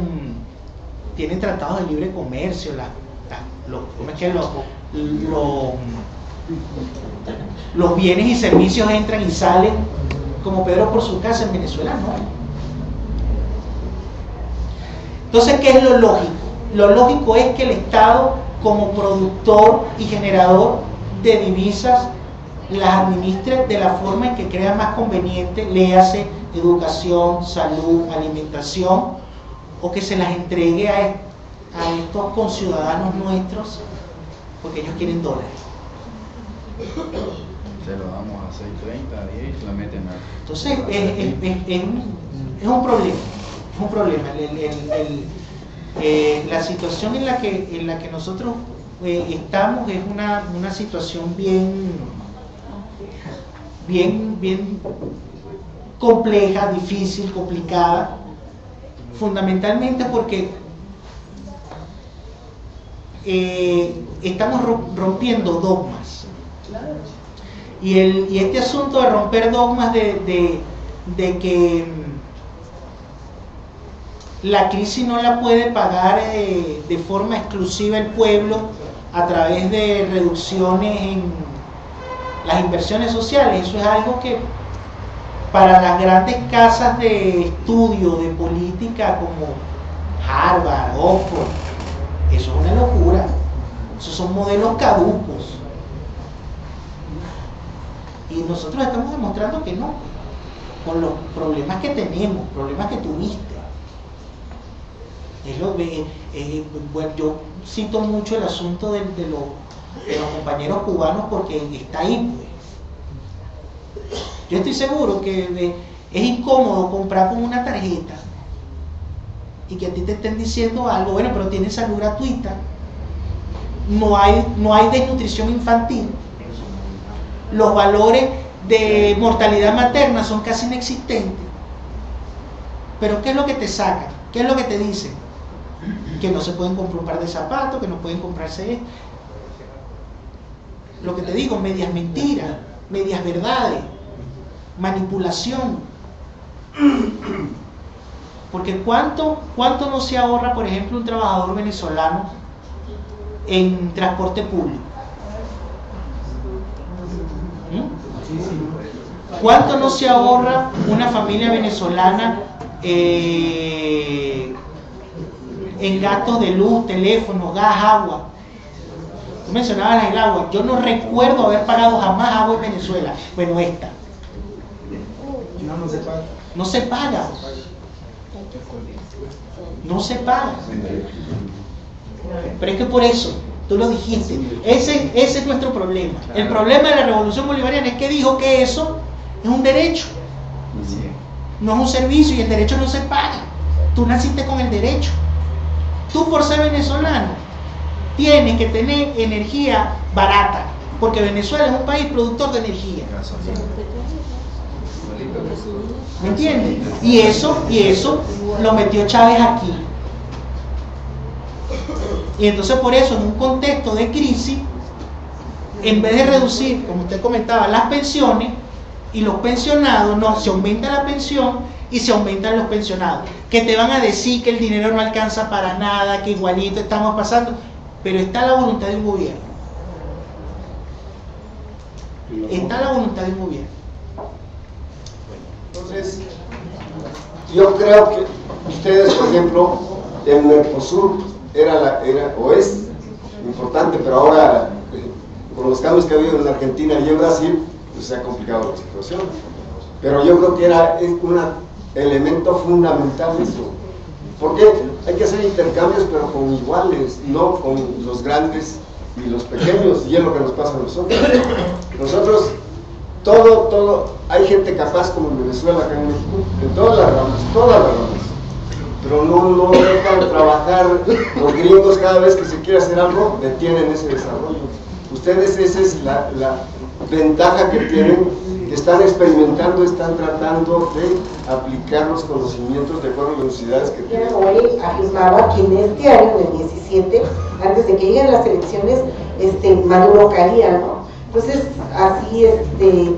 tienen tratados de libre comercio, los bienes y servicios entran y salen como Pedro por su casa. En Venezuela no. Entonces, ¿qué es lo lógico? Lo lógico es que el Estado, como productor y generador de divisas, las administre de la forma en que crea más conveniente, léase educación, salud, alimentación, o que se las entregue a estos conciudadanos nuestros, porque ellos quieren dólares. Se lo damos a 6.30, a 10 y la meten a... Entonces, es un problema. Es un problema. La situación en la que nosotros estamos es una situación bien compleja, difícil, complicada, fundamentalmente porque estamos rompiendo dogmas. Y este asunto de romper dogmas de que la crisis no la puede pagar de forma exclusiva el pueblo a través de reducciones en las inversiones sociales. Eso es algo que para las grandes casas de estudio de política como Harvard, Oxford, eso es una locura. Esos son modelos caducos. Y nosotros estamos demostrando que no, con los problemas que tenemos, problemas que tuviste. Bueno, yo cito mucho el asunto de los compañeros cubanos porque está ahí, pues. Yo estoy seguro que es incómodo comprar con una tarjeta y que a ti te estén diciendo algo, bueno, pero tienes salud gratuita, no hay desnutrición infantil, los valores de mortalidad materna son casi inexistentes, pero ¿qué es lo que te sacan? ¿Qué es lo que te dicen? Que no se pueden comprar un par de zapatos, que no pueden comprarse esto. Lo que te digo, medias mentiras, medias verdades, manipulación. Porque ¿cuánto no se ahorra, por ejemplo, un trabajador venezolano en transporte público? ¿Cuánto no se ahorra una familia venezolana en gastos de luz, teléfono, gas, agua? Tú mencionabas el agua. Yo no recuerdo haber pagado jamás agua en Venezuela. Bueno, esta. No se paga. No se paga. No se paga. Pero es que por eso, tú lo dijiste, ese es nuestro problema. El problema de la revolución bolivariana es que dijo que eso es un derecho, no es un servicio, y el derecho no se paga. Tú naciste con el derecho. Tú, por ser venezolano, tienes que tener energía barata, porque Venezuela es un país productor de energía. ¿Me entiendes? Y eso lo metió Chávez aquí. Y entonces por eso, en un contexto de crisis, en vez de reducir, como usted comentaba, las pensiones y los pensionados, no, se aumenta la pensión y se aumentan los pensionados, que te van a decir que el dinero no alcanza para nada, que igualito estamos pasando, pero está la voluntad de un gobierno. Está la voluntad de un gobierno. Entonces, yo creo que ustedes, por ejemplo, el Mercosur era o es importante, pero ahora con los cambios que ha habido en Argentina y en Brasil, pues se ha complicado la situación. Pero yo creo que es un elemento fundamental eso, porque hay que hacer intercambios, pero con iguales, no con los grandes y los pequeños, y es lo que nos pasa a nosotros. Nosotros hay gente capaz como en Venezuela, acá en México, en todas las ramas, pero no dejan trabajar. Los gringos, cada vez que se quiere hacer algo, detienen ese desarrollo. Ustedes, esa es la ventaja que tienen, que están experimentando, están tratando de aplicar los conocimientos de acuerdo a las necesidades que tienen. Hoy afirmaba que en este año, en el 17, antes de que lleguen las elecciones, Maduro caía, ¿no? Entonces, así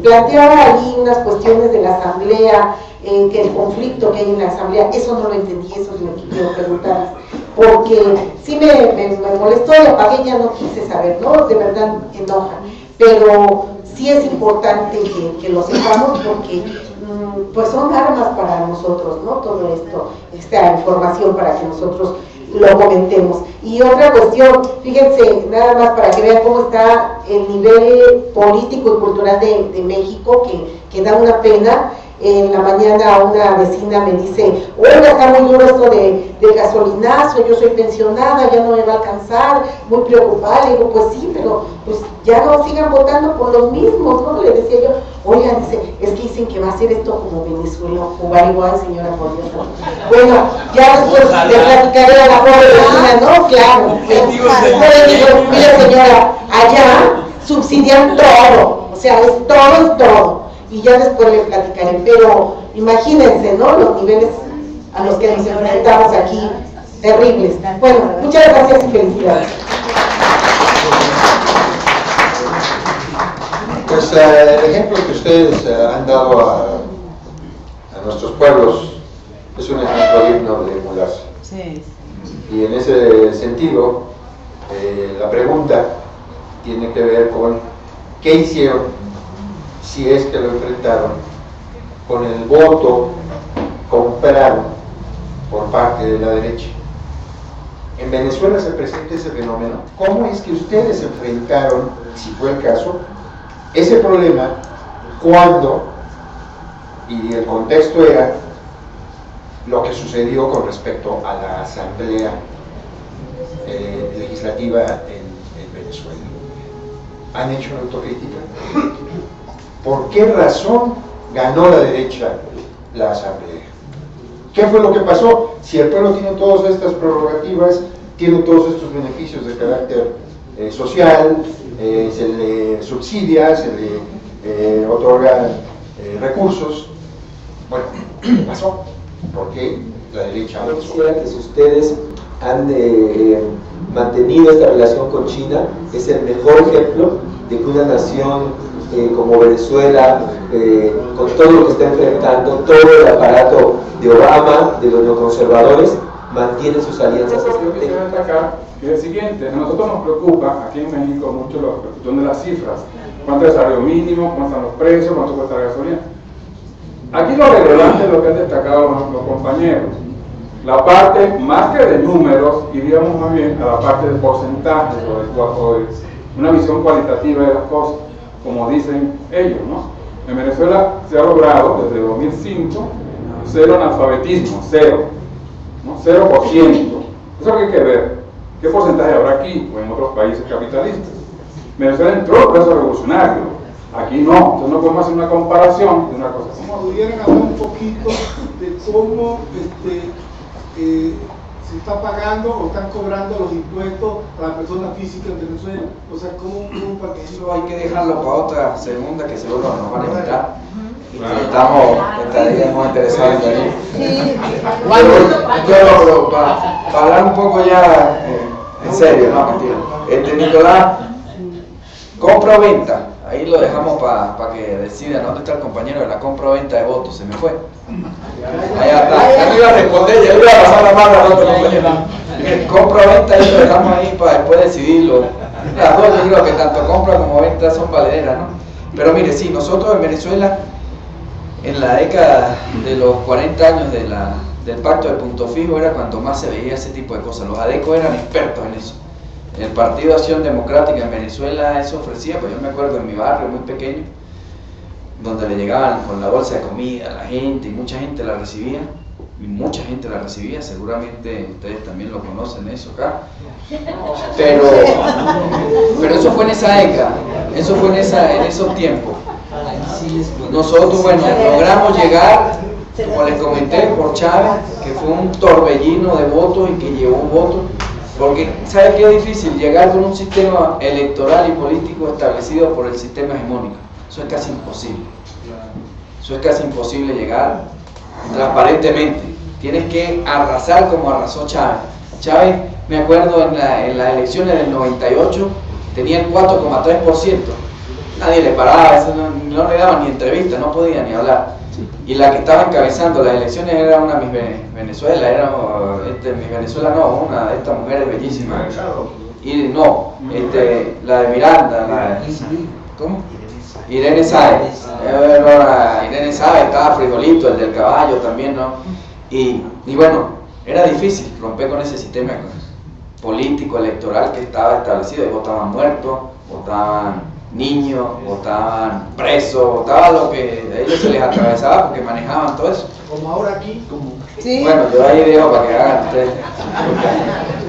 planteaba ahí unas cuestiones de la asamblea, que el conflicto que hay en la asamblea, eso no lo entendí, eso es lo que quiero preguntar, porque sí me molestó, lo apagué, ya no quise saber, ¿no? De verdad enoja, pero sí es importante que lo sepamos, porque pues son armas para nosotros, ¿no? Todo esto, esta información para que nosotros lo comentemos. Y otra cuestión, fíjense, nada más para que vean cómo está el nivel político y cultural de México, que da una pena. En la mañana una vecina me dice, oiga, está muy duro esto del gasolinazo, yo soy pensionada, ya no me va a alcanzar, muy preocupada. Le digo, pues sí, pero pues ya no sigan votando por los mismos, ¿no? Le decía yo, oiga, dice, es que dicen que va a ser esto como Venezuela, jugar igual, señora, por Dios. Bueno, ya después le platicaré a la pobre vecina, ¿no? Claro. Mira, señora, allá subsidian todo, o sea, es todo. Y ya después les platicaré, pero imagínense, ¿no? Los niveles a los que nos enfrentamos aquí, terribles. Bueno, muchas gracias y felicidades. Pues el ejemplo que ustedes han dado a nuestros pueblos es un ejemplo digno de emularse. Sí. Y en ese sentido, la pregunta tiene que ver con qué hicieron, si es que lo enfrentaron, con el voto comprado por parte de la derecha. En Venezuela se presenta ese fenómeno. ¿Cómo es que ustedes enfrentaron, si fue el caso, ese problema cuando, y el contexto era lo que sucedió con respecto a la asamblea legislativa en Venezuela? ¿Han hecho una autocrítica? ¿Por qué razón ganó la derecha la asamblea? ¿Qué fue lo que pasó? Si el pueblo tiene todas estas prerrogativas, tiene todos estos beneficios de carácter social, se le subsidia, se le otorga recursos. Bueno, ¿qué pasó? ¿Por qué la derecha Yo quisiera que si ustedes han mantenido esta relación con China, es el mejor ejemplo de que una nación como Venezuela, con todo lo que está enfrentando, todo el aparato de Obama, de los neoconservadores, mantiene sus alianzas estratégicas. Es el siguiente, a nosotros nos preocupa aquí en México mucho la cuestión de las cifras, cuánto es el salario mínimo, cuántos están los precios, cuánto cuesta la gasolina. Aquí lo relevante es lo que han destacado los compañeros, la parte más que de números, iríamos más bien a la parte de porcentajes o de una visión cualitativa de las cosas, como dicen ellos, ¿no? En Venezuela se ha logrado desde 2005 cero analfabetismo, cero, ¿no? 0%. Eso que hay que ver, ¿qué porcentaje habrá aquí o en otros países capitalistas? Venezuela entró en proceso revolucionario, aquí no, entonces no podemos hacer una comparación de una cosa. ¿Cómo pudieran hablar un poquito de cómo se está pagando o están cobrando los impuestos a la persona física en Venezuela? O sea, ¿cómo para que eso hay que dejarlo para otra segunda que seguro nos van a invitar? Estaríamos interesados en venir. Pero para hablar un poco ya en serio, no, mentira. Nicolás, compra o venta, ahí lo dejamos para que decidan. ¿Dónde está el compañero de la compra o venta de votos? Se me fue. Allá está, ya me iba a responder, ya le iba a pasar la mano al otro compañero. Compra o venta, ahí lo dejamos ahí para después decidirlo. Las dos, yo digo que tanto compra como venta son valederas, ¿no? Pero mire, sí, nosotros en Venezuela, en la década de los 40 años del pacto del punto fijo, era cuando más se veía ese tipo de cosas. Los ADECO eran expertos en eso. El Partido Acción Democrática en Venezuela eso ofrecía, pues yo me acuerdo en mi barrio muy pequeño, donde le llegaban con la bolsa de comida a la gente, y mucha gente la recibía, seguramente ustedes también lo conocen eso acá, pero eso fue en esa década, eso fue en esos tiempos. fáciles. Nosotros, bueno, logramos llegar, como les comenté, por Chávez, que fue un torbellino de votos y que llevó votos, porque ¿sabe qué es difícil? Llegar con un sistema electoral y político establecido por el sistema hegemónico. Eso es casi imposible. Eso es casi imposible llegar transparentemente. Tienes que arrasar como arrasó Chávez. Chávez, me acuerdo en las elecciones del 98, tenía el 4,3%. Nadie le paraba, eso no le daban ni entrevista, no podía ni hablar. Y la que estaba encabezando las elecciones era una Miss Venezuela, Miss Venezuela no, una de estas mujeres bellísimas. Y no, la de Miranda, ¿cómo? Irene Sáez. Irene Sáez, estaba Frijolito, el del caballo también, ¿no? Y bueno, era difícil romper con ese sistema político, electoral que estaba establecido. Y votaban muertos, votaban niños, votaban presos, votaban lo que a ellos se les atravesaba porque manejaban todo eso. Como ahora aquí, como... Sí. Bueno, yo ahí dejo para que hagan ustedes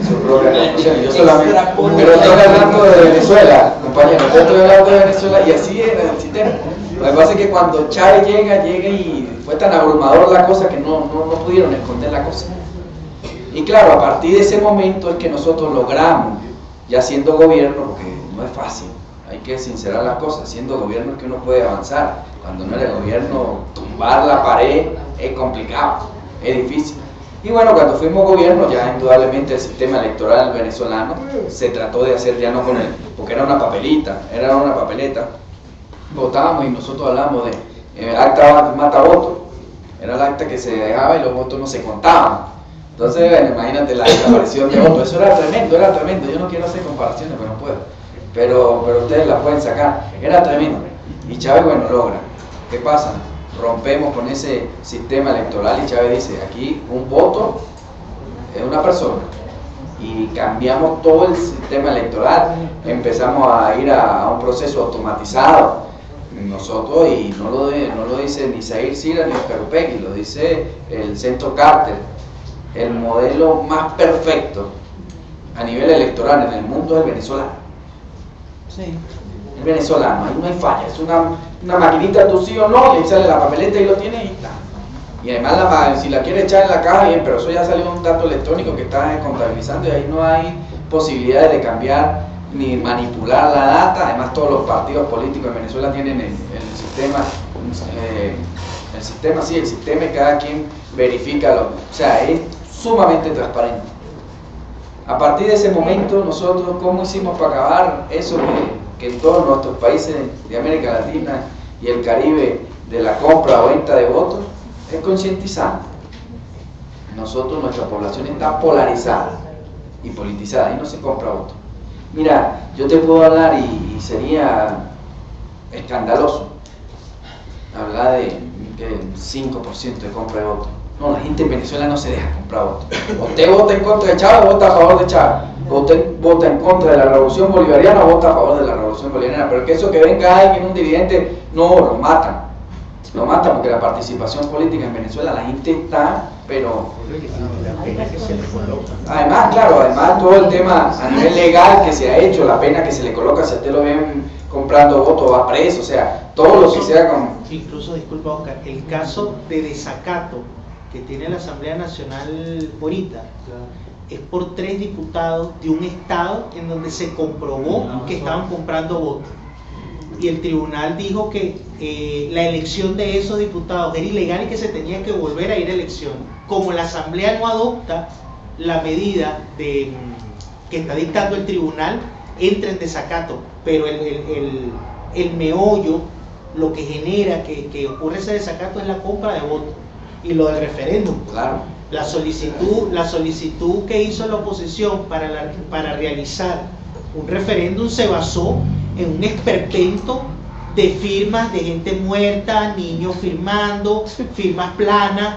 su propia conclusión. Yo solamente, pero estoy hablando de Venezuela, compañeros, yo estoy hablando de Venezuela y así era el sistema. Lo que pasa es que cuando Chávez llega y fue tan abrumador la cosa que no pudieron esconder la cosa. Y claro, a partir de ese momento es que nosotros logramos, ya siendo gobierno, porque no es fácil, hay que sincerar las cosas, siendo gobierno es que uno puede avanzar. Cuando no eres gobierno, tumbar la pared es complicado, es difícil. Y bueno, cuando fuimos gobierno, ya indudablemente el sistema electoral venezolano se trató de hacer ya no con él, porque era una papeleta, votábamos y nosotros hablamos de acta mata voto, era el acta que se dejaba y los votos no se contaban. Entonces, bueno, imagínate la desaparición de votos, eso era tremendo, yo no quiero hacer comparaciones, pero no puedo, pero ustedes la pueden sacar, era tremendo. Y Chávez, bueno, logra. ¿Qué pasa? Rompemos con ese sistema electoral y Chávez dice, aquí un voto es una persona. Y cambiamos todo el sistema electoral, empezamos a ir a un proceso automatizado. Nosotros, y no lo dice ni Zair Sira ni Oscar Upegui, lo dice el Centro Carter, el modelo más perfecto a nivel electoral en el mundo es el venezolano. Sí. El venezolano, ahí no hay falla, es una maquinita, tú sí o no, le sale la papeleta y lo tiene y está. Y además si la quiere echar en la caja, bien, pero eso ya salió un dato electrónico que está contabilizando y ahí no hay posibilidades de cambiar ni manipular la data. Además todos los partidos políticos en Venezuela tienen el sistema y cada quien verifica o sea, es sumamente transparente. A partir de ese momento nosotros, ¿cómo hicimos para acabar eso que en todos nuestros países de América Latina y el Caribe de la compra o venta de votos? Es concientizando. Nosotros, nuestra población está polarizada y politizada y no se compra votos. Mira, yo te puedo hablar y sería escandaloso hablar de que 5% de compra de votos. No, la gente en Venezuela no se deja comprar votos. Usted vota en contra de Chávez o vota a favor de Chávez. Usted vota en contra de la revolución bolivariana o vota a favor de la revolución bolivariana. Pero que eso que venga alguien, un dividente, no, lo matan. Lo matan porque la participación política en Venezuela, la gente está, pero... Además, claro, además todo el tema a nivel legal que se ha hecho, la pena que se le coloca, si a usted lo ven comprando votos va preso, o sea, todo lo que sea con... Incluso, disculpa Oscar, el caso de desacato que tiene la Asamblea Nacional ahorita es por 3 diputados de un estado en donde se comprobó que estaban comprando votos. Y el tribunal dijo que la elección de esos diputados era ilegal y que se tenía que volver a ir a elección. Como la Asamblea no adopta la medida que está dictando el tribunal, entra en desacato. Pero el meollo, lo que genera que ocurre ese desacato es la compra de votos. Y lo del referéndum. Claro. La solicitud que hizo la oposición para realizar un referéndum se basó en un esperpento de firmas de gente muerta, niños firmando, firmas planas.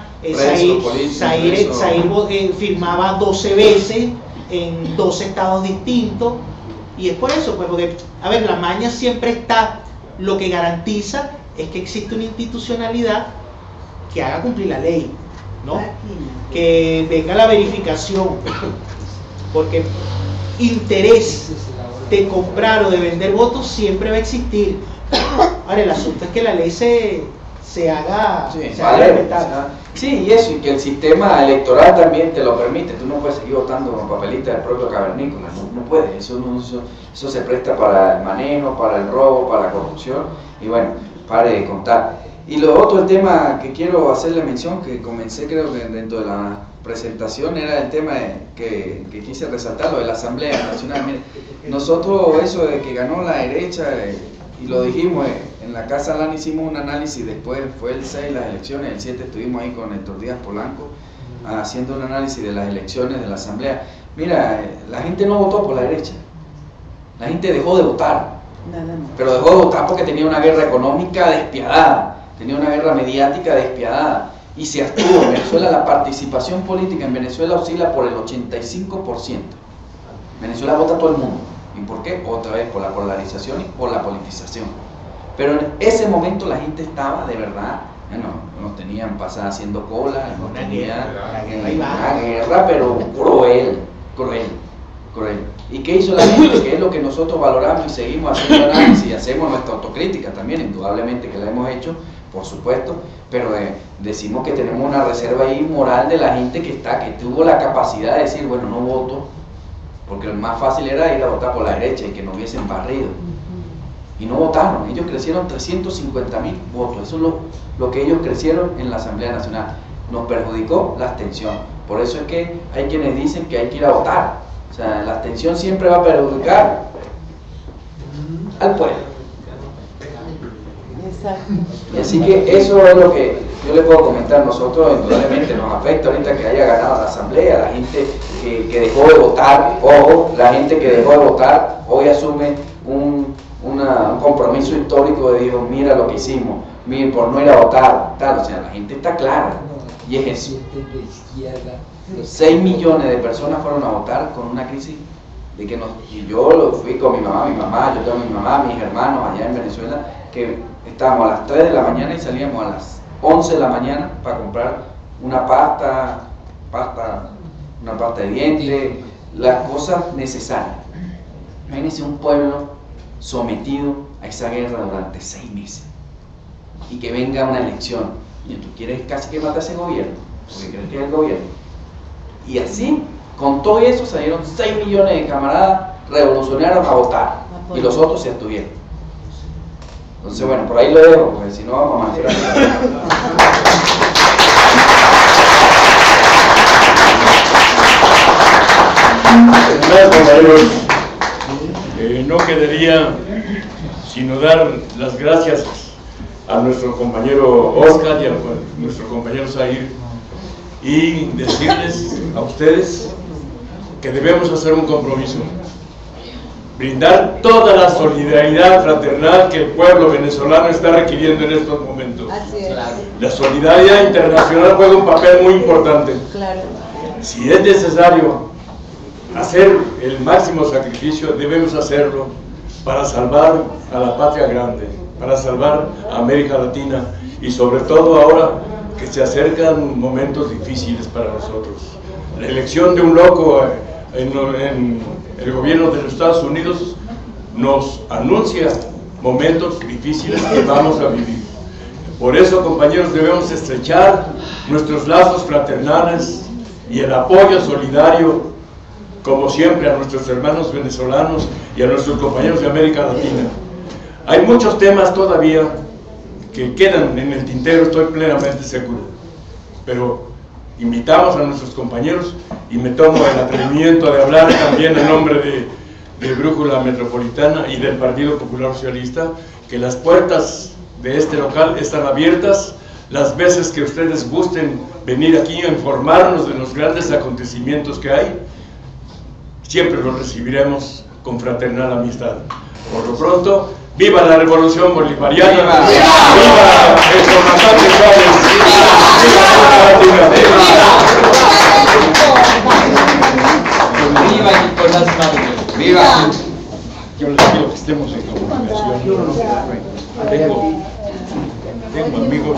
Zair firmaba 12 veces en 12 estados distintos. Y es por eso, pues, porque, a ver, la maña siempre está, lo que garantiza es que existe una institucionalidad que haga cumplir la ley, ¿no? Que venga la verificación, porque interés de comprar o de vender votos siempre va a existir. Ahora, el asunto es que la ley se haga, Sí, se haga vale. respetar. Sí, y eso, y que el sistema electoral también te lo permite. Tú no puedes seguir votando con papelita del propio cavernícola, no puedes. Eso se presta para el manejo, para el robo, para la corrupción. Y bueno, pare de contar. Y lo otro, el tema que quiero hacerle mención, que comencé creo que dentro de la presentación, era el tema que quise resaltar, lo de la Asamblea Nacional. Mire, nosotros eso de que ganó la derecha, y lo dijimos, en la Casa LAN hicimos un análisis, después fue el 6 las elecciones, el 7 estuvimos ahí con Héctor Díaz Polanco, haciendo un análisis de las elecciones de la Asamblea. Mira, la gente no votó por la derecha, la gente dejó de votar, pero dejó de votar porque tenía una guerra económica despiadada, tenía una guerra mediática despiadada, y se abstuvo. En Venezuela la participación política en Venezuela oscila por el 85%. Venezuela vota todo el mundo. ¿Y por qué? Otra vez por la polarización y por la politización. Pero en ese momento la gente estaba de verdad, bueno, nos tenían pasada haciendo cola, nos tenían una guerra, pero cruel. ¿Y qué hizo la gente? Que es lo que nosotros valoramos y seguimos haciendo análisis y hacemos nuestra autocrítica también, indudablemente que la hemos hecho, por supuesto, pero decimos que tenemos una reserva ahí moral de la gente que tuvo la capacidad de decir, bueno, no voto, porque lo más fácil era ir a votar por la derecha y que no hubiesen barrido. Y no votaron, ellos crecieron 350.000 votos, eso es lo que ellos crecieron en la Asamblea Nacional. Nos perjudicó la abstención, por eso es que hay quienes dicen que hay que ir a votar. O sea, la abstención siempre va a perjudicar al pueblo. Y así que eso es lo que yo le puedo comentar. Nosotros indudablemente nos afecta ahorita que haya ganado la Asamblea, la gente que dejó de votar, ojo, la gente que dejó de votar hoy asume un compromiso histórico de Dios, mira lo que hicimos, miren, por no ir a votar, tal, o sea, la gente está clara, y es eso. 6 millones de personas fueron a votar con una crisis de que y yo lo fui con mi mamá, yo tengo mi mamá, mis hermanos allá en Venezuela, que estábamos a las 3 de la mañana y salíamos a las 11 de la mañana para comprar una pasta de dientes, las cosas necesarias. Imagínense un pueblo sometido a esa guerra durante 6 meses y que venga una elección y tú quieres casi que matar a ese gobierno porque crees que es el gobierno, y así con todo eso salieron 6 millones de camaradas revolucionarios a votar y los otros se abstuvieron. Entonces bueno, por ahí lo dejo porque si no vamos a matar. Compañeros, no quedaría sino dar las gracias a nuestro compañero Oscar y a nuestro compañero Zahir y decirles a ustedes que debemos hacer un compromiso, brindar toda la solidaridad fraternal que el pueblo venezolano está requiriendo en estos momentos. La solidaridad internacional juega un papel muy importante. Si es necesario hacer el máximo sacrificio, debemos hacerlo para salvar a la patria grande, para salvar a América Latina y sobre todo ahora que se acercan momentos difíciles para nosotros. La elección de un loco en el gobierno de los Estados Unidos nos anuncia momentos difíciles que vamos a vivir. Por eso, compañeros, debemos estrechar nuestros lazos fraternales y el apoyo solidario, como siempre, a nuestros hermanos venezolanos y a nuestros compañeros de América Latina. Hay muchos temas todavía que quedan en el tintero, estoy plenamente seguro, pero invitamos a nuestros compañeros y me tomo el atrevimiento de hablar también en nombre de Brújula Metropolitana y del Partido Popular Socialista, que las puertas de este local están abiertas las veces que ustedes gusten venir aquí a informarnos de los grandes acontecimientos que hay. Siempre los recibiremos con fraternal amistad. Por lo pronto, ¡viva la Revolución Bolivariana! ¡Viva! ¡Viva el comandante Chávez! ¡Viva! ¡Viva Nicolás Maduro! ¡Viva! Yo les pido que estemos en comunicación. Tengo amigos